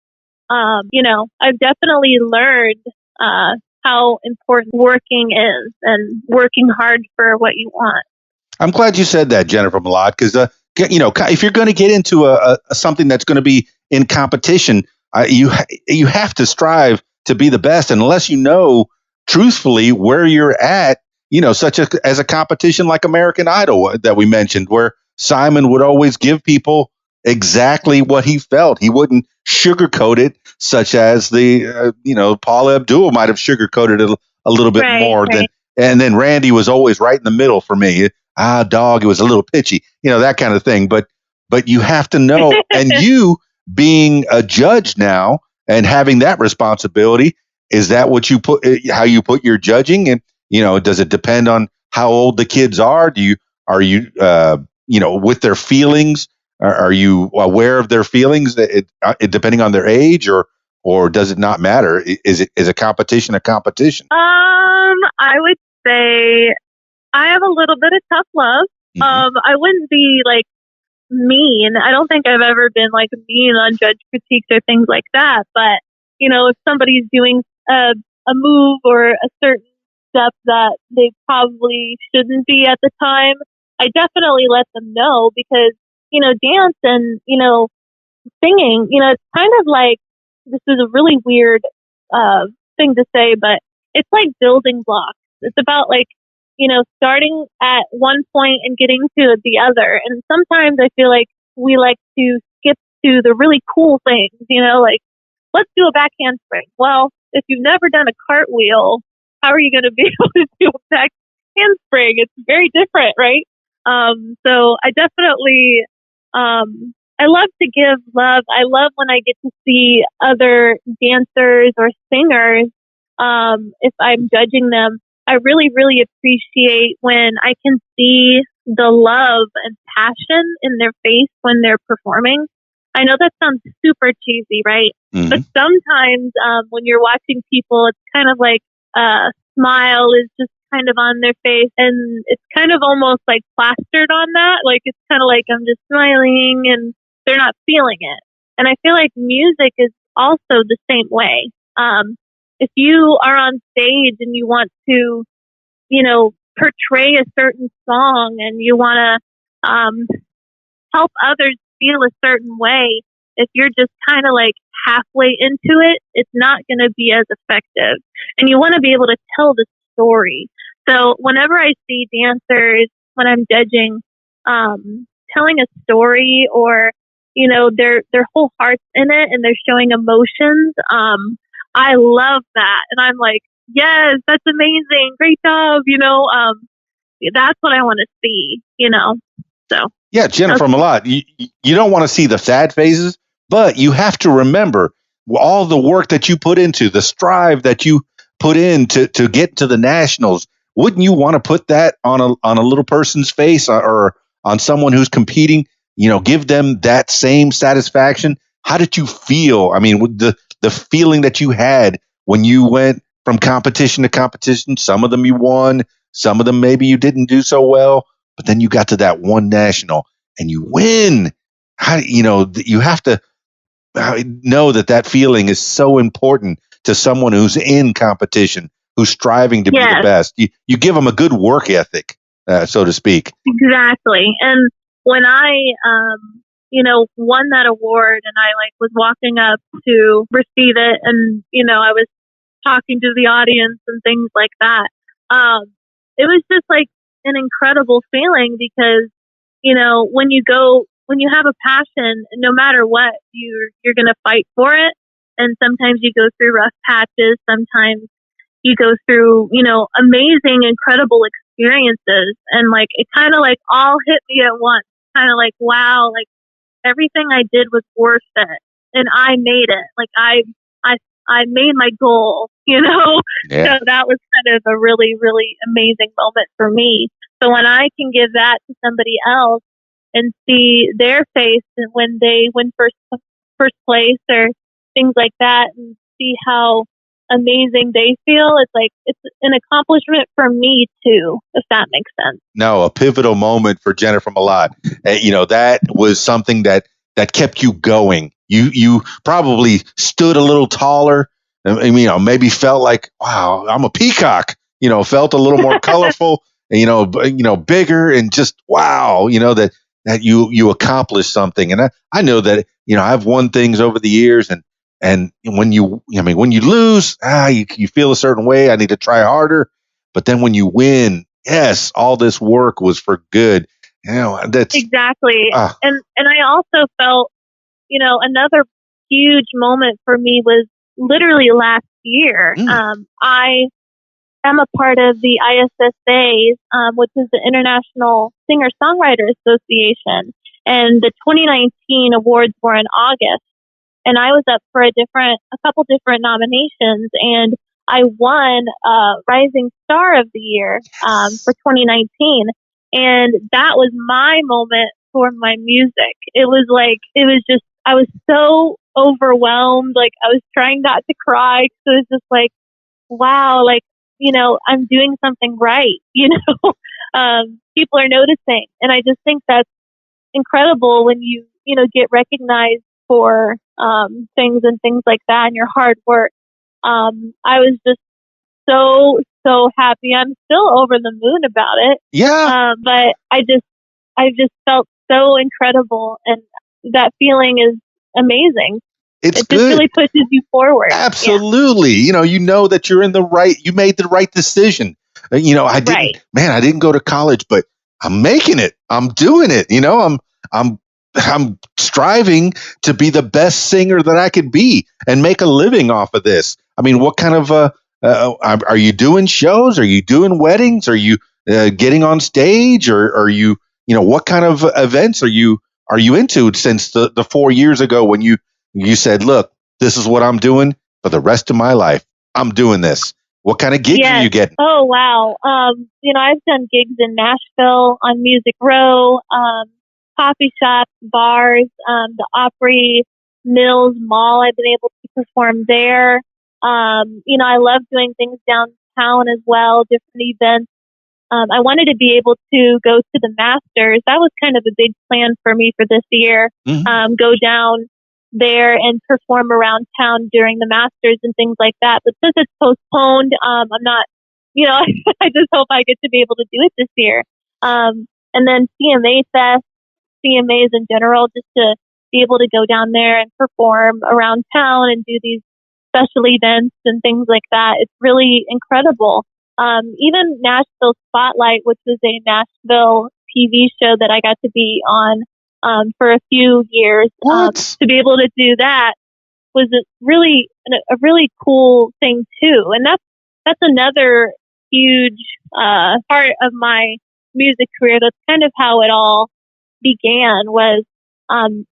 [SPEAKER 4] I've definitely learned how important working is and working hard for what you want.
[SPEAKER 1] I'm glad you said that, Jennifer Mlott, because if you're going to get into a something that's going to be in competition, you have to strive to be the best, and unless you know truthfully where you're at, such as a competition like American Idol that we mentioned, where Simon would always give people exactly what he felt. He wouldn't sugarcoat it, such as the Paula Abdul might have sugarcoated it a little bit more than. And then Randy was always right in the middle for me. Dog, it was a little pitchy, that kind of thing. But you have to know, and you being a judge now and having that responsibility, is that what you how you put your judging? And does it depend on how old the kids are? Are you with their feelings? Are you aware of their feelings? Depending on their age, or does it not matter? Is a competition a competition?
[SPEAKER 4] I would say I have a little bit of tough love. I wouldn't be like mean. I don't think I've ever been like mean on judge critiques or things like that. But if somebody's doing a move or a certain step that they probably shouldn't be at the time, I definitely let them know, because dance and singing, it's kind of like, this is a really weird thing to say, but it's like building blocks. It's about like starting at one point and getting to the other. And sometimes I feel like we like to skip to the really cool things, like let's do a back handspring. Well, if you've never done a cartwheel, how are you going to be able to do a back handspring? It's very different, right? So I definitely, I love to give love. I love when I get to see other dancers or singers. If I'm judging them, I really, really appreciate when I can see the love and passion in their face when they're performing. I know that sounds super cheesy, right?
[SPEAKER 1] Mm-hmm.
[SPEAKER 4] But sometimes when you're watching people, it's kind of like a smile is just kind of on their face, and it's kind of almost like plastered on that. Like it's kind of like I'm just smiling and they're not feeling it. And I feel like music is also the same way. If you are on stage and you want to, portray a certain song and you want to help others feel a certain way, if you're just kind of like halfway into it, it's not going to be as effective. And you want to be able to tell the story. So whenever I see dancers, when I'm judging, telling a story or, their whole heart's in it and they're showing emotions, I love that. And I'm like, yes, that's amazing. Great job. That's what I want to see, so.
[SPEAKER 1] Yeah, Jennifer Mlott, you don't want to see the sad phases, but you have to remember all the work that you put into, the strive that you put in to get to the nationals. Wouldn't you want to put that on a little person's face or on someone who's competing? Give them that same satisfaction. How did you feel? I mean, with the feeling that you had when you went from competition to competition. Some of them you won, some of them maybe you didn't do so well. But then you got to that one national and you win. You have to know that feeling is so important to someone who's in competition, who's striving to be the best. You give them a good work ethic, so to speak.
[SPEAKER 4] Exactly. And when I, won that award and I was walking up to receive it and, I was talking to the audience and things like that. It was just an incredible feeling because, when you have a passion, no matter what, you're going to fight for it. And sometimes you go through rough patches. Sometimes you go through, amazing, incredible experiences. And it kind of all hit me at once. Kind of wow, everything I did was worth it. And I made it. I made my goal,
[SPEAKER 1] Yeah.
[SPEAKER 4] So that was kind of a really, really amazing moment for me. So when I can give that to somebody else and see their face when they win first place or things like that and see how amazing they feel, it's an accomplishment for me too, if that makes sense.
[SPEAKER 1] No, a pivotal moment for Jennifer Mlott. That was something that kept you going. You probably stood a little taller. I mean, maybe felt like, wow, I'm a peacock. Felt a little more colorful. Bigger and just wow. That you accomplished something. And I know that I've won things over the years, and when you lose, you feel a certain way. I need to try harder. But then when you win, yes, all this work was for good. That's
[SPEAKER 4] exactly. And I also felt, another huge moment for me was literally last year. I am a part of the ISSA, which is the International Singer-Songwriter Association. And the 2019 awards were in August. And I was up for a couple different nominations, and I won Rising Star of the Year for 2019. And that was my moment for my music. It was just, I was so overwhelmed. I was trying not to cry because it was just wow, I'm doing something right. People are noticing. And I just think that's incredible when you get recognized for things and things like that and your hard work. I was just so happy. I'm still over the moon about it.
[SPEAKER 1] Yeah.
[SPEAKER 4] But I just felt so incredible, and that feeling is amazing. It just really pushes you forward.
[SPEAKER 1] Absolutely.
[SPEAKER 4] Yeah.
[SPEAKER 1] You know that you're in you made the right decision. I didn't go to college, but I'm making it. I'm doing it. I'm I'm striving to be the best singer that I could be and make a living off of this. I mean, what kind of are you doing shows? Are you doing weddings? Are you getting on stage, or are you, what kind of events are you into since the 4 years ago when you said, look, this is what I'm doing for the rest of my life. I'm doing this. What kind of gigs are
[SPEAKER 4] Yes.
[SPEAKER 1] you getting?
[SPEAKER 4] Oh, wow. I've done gigs in Nashville on Music Row, coffee shops, bars, the Opry Mills Mall. I've been able to perform there. I love doing things downtown as well, different events. I wanted to be able to go to the Masters. That was kind of a big plan for me for this year. Go down there and perform around town during the Masters and things like that. But since it's postponed, I'm not, I just hope I get to be able to do it this year. And then CMA Fest, CMAs in general, just to be able to go down there and perform around town and do these special events and things like that. It's really incredible. Even Nashville Spotlight, which was a Nashville TV show that I got to be on for a few years. To be able to do that was a really cool thing too. And that's another huge part of my music career. That's kind of how it all began. Was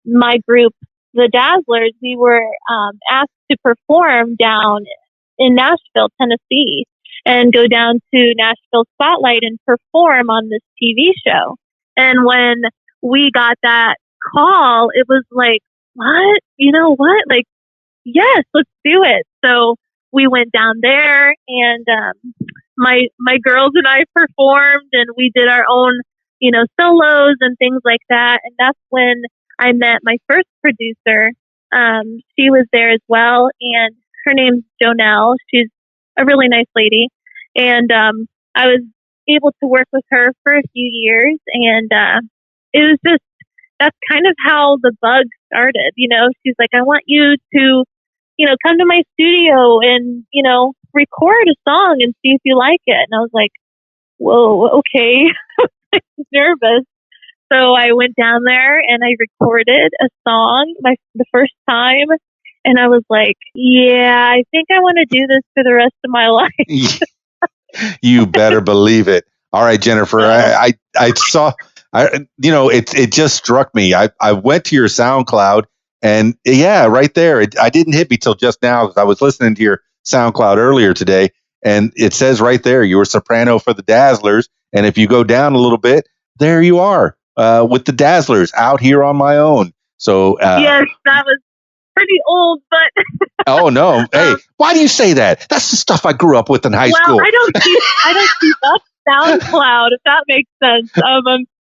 [SPEAKER 4] my group, the Dazzlers. We were asked to perform down in Nashville, Tennessee, and go down to Nashville Spotlight and perform on this TV show. And when we got that call, it was like, what? You know what? Like, yes, let's do it. So we went down there, and my girls and I performed, and we did our own, solos and things like that. And that's when I met my first producer. She was there as well, and her name's Jonelle. She's a really nice lady. And I was able to work with her for a few years, and it was just, that's kind of how the bug started. She's like, I want you to, come to my studio and, record a song and see if you like it. And I was like, whoa, okay. I was nervous. So I went down there and I recorded a song the first time. And I was like, yeah, I think I want to do this for the rest of my life.
[SPEAKER 1] You better believe it. All right, Jennifer, I saw, it just struck me. I went to your SoundCloud, and yeah, right there. I didn't hit me till just now because I was listening to your SoundCloud earlier today, and it says right there you were soprano for the Dazzlers. And if you go down a little bit, there you are with the Dazzlers, Out Here on My Own. So
[SPEAKER 4] yes, that was pretty old, but
[SPEAKER 1] oh no! Hey, why do you say that? That's the stuff I grew up with in high school.
[SPEAKER 4] I don't keep up SoundCloud, if that makes sense.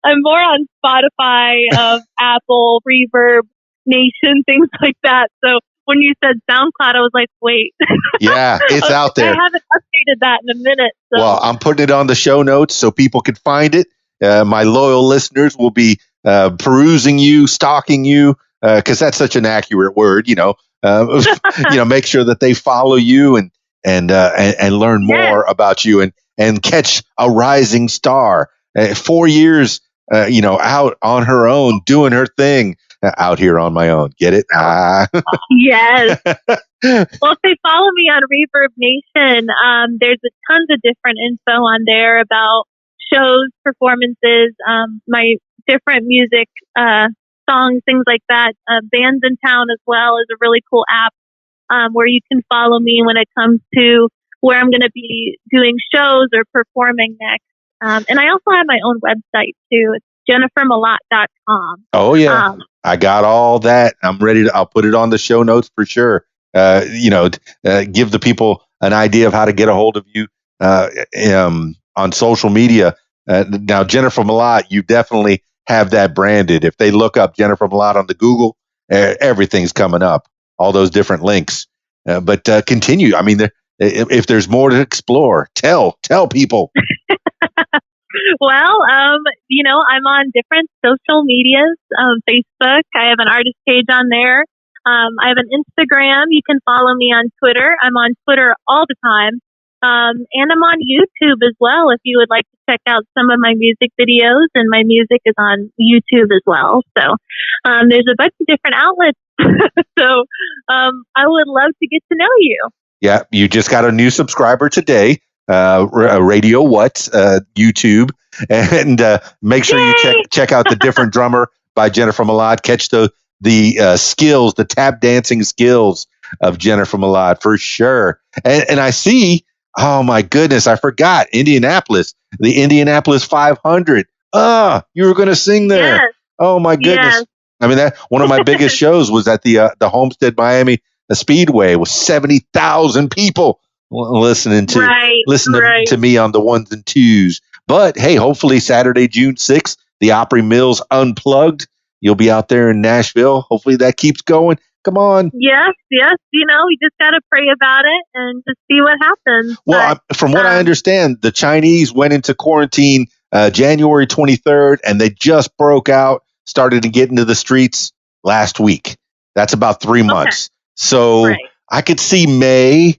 [SPEAKER 4] I'm more on Spotify, Apple, Reverb, Nation, things like that. So when you said SoundCloud, I was like, wait.
[SPEAKER 1] Yeah, it's out there.
[SPEAKER 4] I haven't updated that in a minute. So.
[SPEAKER 1] Well, I'm putting it on the show notes so people can find it. My loyal listeners will be perusing you, stalking you, because that's such an accurate word. Make sure that they follow you and learn more about you and catch a rising star. 4 years, out on her own, doing her thing. Out here on my own. Get it?
[SPEAKER 4] Yes. Well, if they follow me on Reverb Nation, there's a tons of different info on there about shows, performances, my different music, songs, things like that. Bands in Town as well is a really cool app where you can follow me when it comes to where I'm going to be doing shows or performing next. And I also have my own website too. It's JenniferMlott.com.
[SPEAKER 1] Oh yeah. I got all that. I'm ready I'll put it on the show notes for sure. Give the people an idea of how to get a hold of you on social media. Now, Jennifer Mlott, you definitely have that branded. If they look up Jennifer Mlott on the Google, everything's coming up, all those different links. But continue. I mean, if there's more to explore, tell people.
[SPEAKER 4] Well, I'm on different social medias. Facebook, I have an artist page on there. I have an Instagram. You can follow me on Twitter. I'm on Twitter all the time. And I'm on YouTube as well if you would like to check out some of my music videos, and my music is on YouTube as well. So there's a bunch of different outlets. So I would love to get to know you.
[SPEAKER 1] Yeah, you just got a new subscriber today. Radio What YouTube, and make sure you check out the Different Drummer by Jennifer Mlott. Catch the skills, the tap dancing skills of Jennifer Mlott for sure. And I see, oh my goodness, I forgot Indianapolis, the Indianapolis 500. You were going to sing there. Yes. Oh my goodness. Yes. I mean, that one of my biggest shows was at the Homestead Miami Speedway with 70,000 people listening to me on the ones and twos. But hey, hopefully Saturday, June 6th, the Opry Mills Unplugged. You'll be out there in Nashville. Hopefully that keeps going. Come on.
[SPEAKER 4] Yes. You know, we just got to pray about it and just see what happens.
[SPEAKER 1] Well, from what I understand, the Chinese went into quarantine January 23rd, and they just broke out, started to get into the streets last week. That's about 3 months. So I could see May,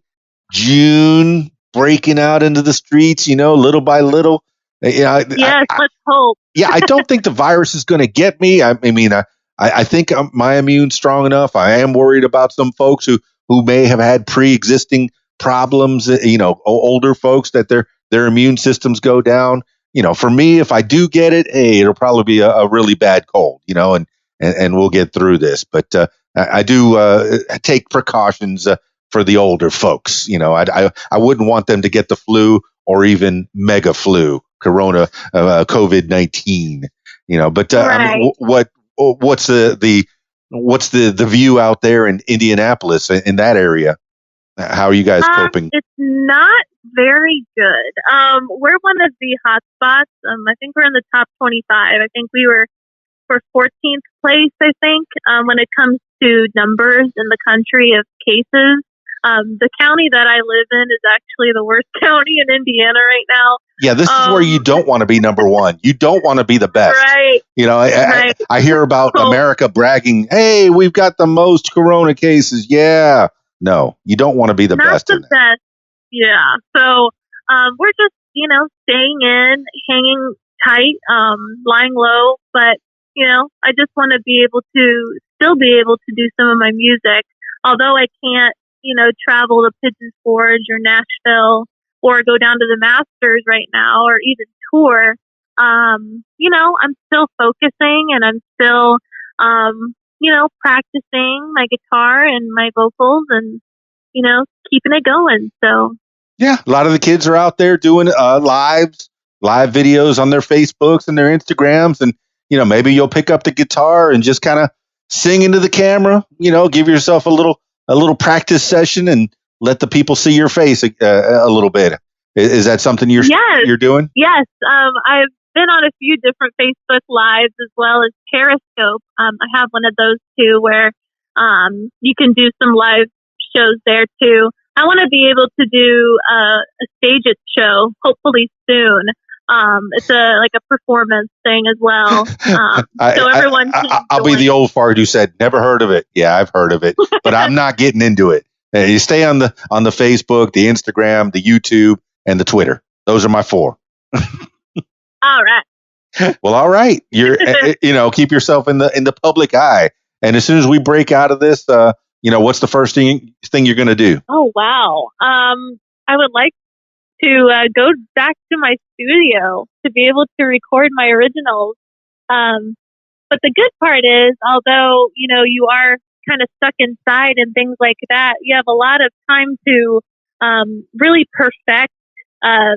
[SPEAKER 1] June breaking out into the streets, you know, little by little.
[SPEAKER 4] Yes, let's hope.
[SPEAKER 1] Yeah, I don't think the virus is going to get me. I mean, I think my immune's strong enough. I am worried about some folks who may have had pre-existing problems, you know, older folks that their immune systems go down. You know, for me, if I do get it, it'll probably be a really bad cold, you know, and we'll get through this. But I do take precautions for the older folks. You know, I wouldn't want them to get the flu or even mega flu, corona, COVID-19. You know, but I mean, what's the view out there in Indianapolis in that area? How are you guys coping?
[SPEAKER 4] It's not very good. We're one of the hot spots. I think we're in the top 25. I think we were for 14th place, I think, when it comes to numbers in the country of cases. The county that I live in is actually the worst county in Indiana right now.
[SPEAKER 1] Yeah, this is where you don't want to be number one. You don't want to be the best.
[SPEAKER 4] Right.
[SPEAKER 1] You know, I hear about America bragging, hey, we've got the most corona cases. Yeah. No, you don't want to be the best.
[SPEAKER 4] Not the best. Yeah. So we're just, you know, staying in, hanging tight, lying low. But, you know, I just want to still be able to do some of my music. Although I can't, you know, travel to Pigeons Forge or Nashville or go down to the Masters right now or even tour, you know, I'm still focusing and I'm still, you know, practicing my guitar and my vocals and, you know, keeping it going. So,
[SPEAKER 1] yeah, a lot of the kids are out there doing live videos on their Facebooks and their Instagrams. And, you know, maybe you'll pick up the guitar and just kind of sing into the camera, you know, give yourself a little practice session and let the people see your face a little bit. Is that something you're doing?
[SPEAKER 4] Yes. I've been on a few different Facebook Lives as well as Periscope. I have one of those too where you can do some live shows there too. I want to be able to do a stage it show hopefully soon. It's like a performance thing as well. So everyone
[SPEAKER 1] I'll be the old fart who said, never heard of it. Yeah, I've heard of it, but I'm not getting into it. You stay on the Facebook, the Instagram, the YouTube, and the Twitter. Those are my 4.
[SPEAKER 4] All right.
[SPEAKER 1] Well, all right. You're, you know, keep yourself in the public eye. And as soon as we break out of this, you know, what's the first thing you're going to do?
[SPEAKER 4] Oh, wow. I would like to go back to my studio to be able to record my originals. But the good part is, although, you know, you are kind of stuck inside and things like that, you have a lot of time to really perfect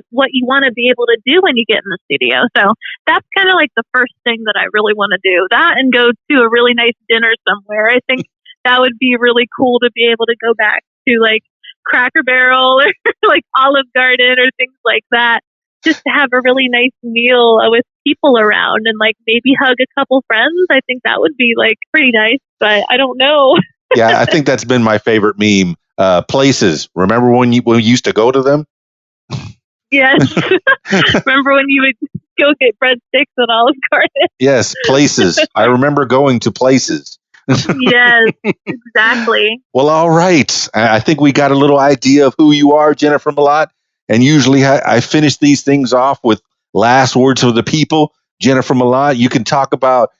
[SPEAKER 4] what you want to be able to do when you get in the studio. So that's kind of like the first thing that I really want to do. That and go to a really nice dinner somewhere. I think that would be really cool to be able to go back to like Cracker Barrel or like Olive Garden or things like that. Just to have a really nice meal with people around and like maybe hug a couple friends. I think that would be like pretty nice, but I don't know.
[SPEAKER 1] Yeah, I think that's been my favorite meme. Places. Remember when we used to go to them?
[SPEAKER 4] Yes. Remember when you would go get breadsticks at Olive Garden?
[SPEAKER 1] Yes, places. I remember going to places.
[SPEAKER 4] Yes, exactly.
[SPEAKER 1] Well, all right. I think we got a little idea of who you are, Jennifer Mlott. And usually I finish these things off with last words for the people. Jennifer Mlott, you can talk about,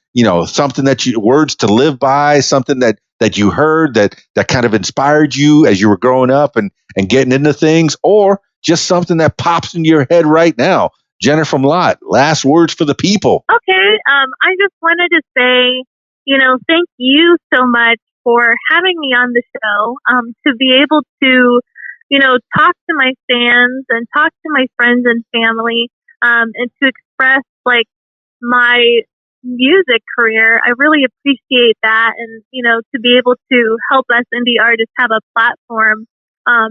[SPEAKER 1] something words to live by, something that you heard that kind of inspired you as you were growing up and getting into things, or just something that pops into your head right now. Jennifer Mlott, last words for the people.
[SPEAKER 4] Okay. I just wanted to say, thank you so much for having me on the show, to be able to, talk to my fans and talk to my friends and family, and to express like my music career. I really appreciate that. And, to be able to help us indie artists have a platform,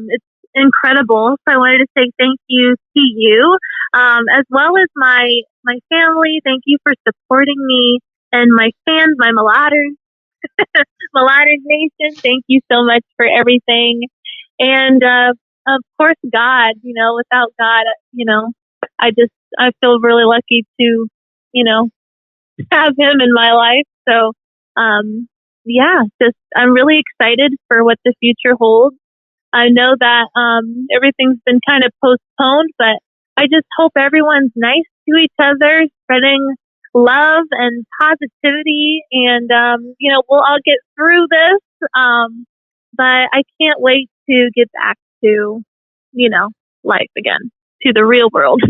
[SPEAKER 4] it's incredible. So I wanted to say thank you to you, as well as my family. Thank you for supporting me and my fans, my Mlotters, Mlotters Nation. Thank you so much for everything. And, of course, God, without God, I feel really lucky to, have him in my life. So, I'm really excited for what the future holds. I know that everything's been kind of postponed, but I just hope everyone's nice to each other, spreading love and positivity, and we'll all get through this. But I can't wait to get back to life again, to the real world.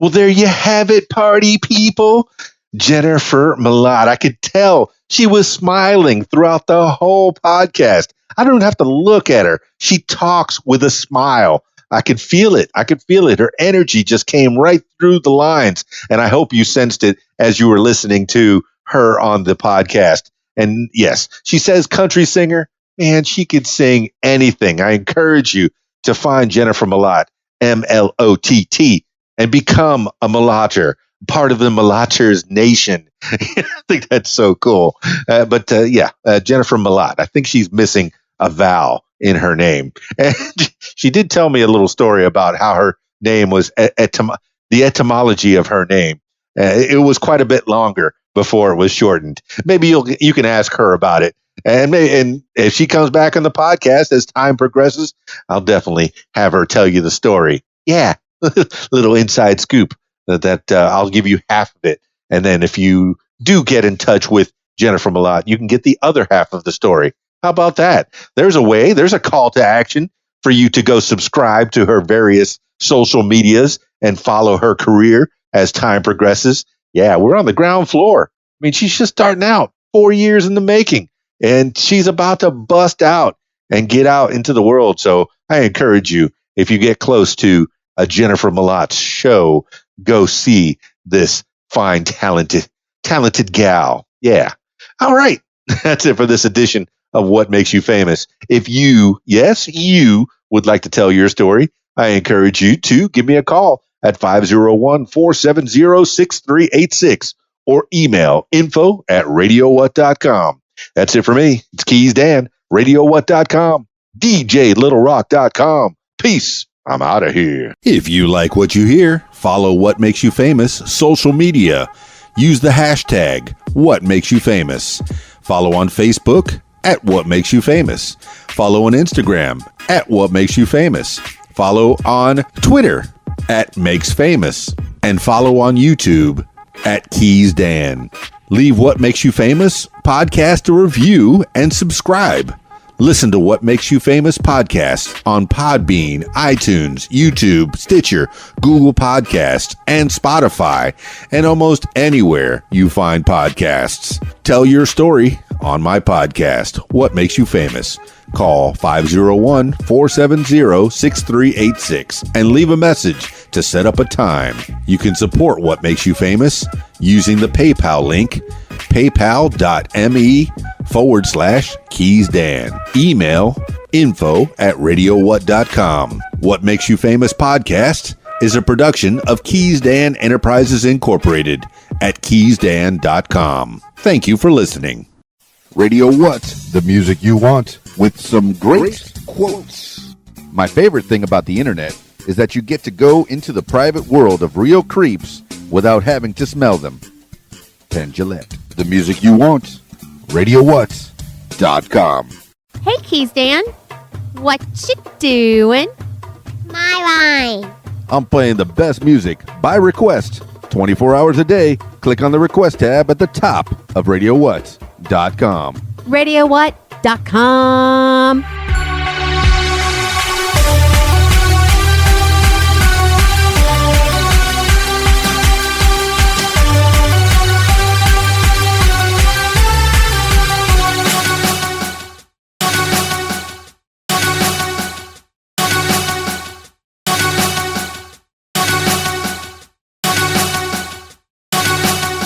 [SPEAKER 1] Well, there you have it, party people. Jennifer Mlott. I could tell she was smiling throughout the whole podcast. I don't have to look at her. She talks with a smile. I could feel it. Her energy just came right through the lines. And I hope you sensed it as you were listening to her on the podcast. And yes, she says country singer. Man, she could sing anything. I encourage you to find Jennifer Mlott, Mlott, and become a Mlotter, part of the Mlotters Nation. I think that's so cool. Jennifer Mlott. I think she's missing a vowel in her name. And she did tell me a little story about how her name was, the etymology of her name. It was quite a bit longer before it was shortened. Maybe you can ask her about it. And if she comes back on the podcast as time progresses, I'll definitely have her tell you the story. Yeah, little inside scoop that I'll give you half of it. And then if you do get in touch with Jennifer Mlott, you can get the other half of the story. How about that? There's a call to action for you to go subscribe to her various social medias and follow her career as time progresses. Yeah, we're on the ground floor. I mean, she's just starting out, 4 years in the making, and she's about to bust out and get out into the world. So I encourage you, if you get close to a Jennifer Mlott show, go see this fine, talented gal. Yeah. All right. That's it for this edition of What Makes You Famous. If you would like to tell your story, I encourage you to give me a call at 501-470-6386 or email info@radiowhat.com. That's it for me. It's Keys Dan, radiowhat.com, DJLittleRock.com. Peace. I'm out of here. If you like what you hear, follow What Makes You Famous social media. Use the hashtag What Makes You Famous. Follow on Facebook at What Makes You Famous. Follow on Instagram at What Makes You Famous. Follow on Twitter at Makes Famous. And follow on YouTube at Keys Dan. Leave What Makes You Famous podcast a review and subscribe. Listen to What Makes You Famous podcast on Podbean, iTunes, YouTube, Stitcher, Google Podcasts, and Spotify, and almost anywhere you find podcasts. Tell your story on my podcast, What Makes You Famous. Call 501-470-6386 and leave a message to set up a time. You can support What Makes You Famous using the PayPal link, paypal.me/KeysDan. Email info@radiowhat.com. What Makes You Famous podcast is a production of Keys Dan Enterprises Incorporated at keysdan.com. Thank you for listening.
[SPEAKER 5] Radio What, the music you want, with some great quotes. My favorite thing about the internet is that you get to go into the private world of real creeps without having to smell them. Penn Jillette, the music you want, RadioWhat.com.
[SPEAKER 6] Hey, Keys Dan. What you doing?
[SPEAKER 7] My line.
[SPEAKER 5] I'm playing the best music by request 24 hours a day. Click on the request tab at the top of RadioWhat.com.
[SPEAKER 6] RadioWhat.com.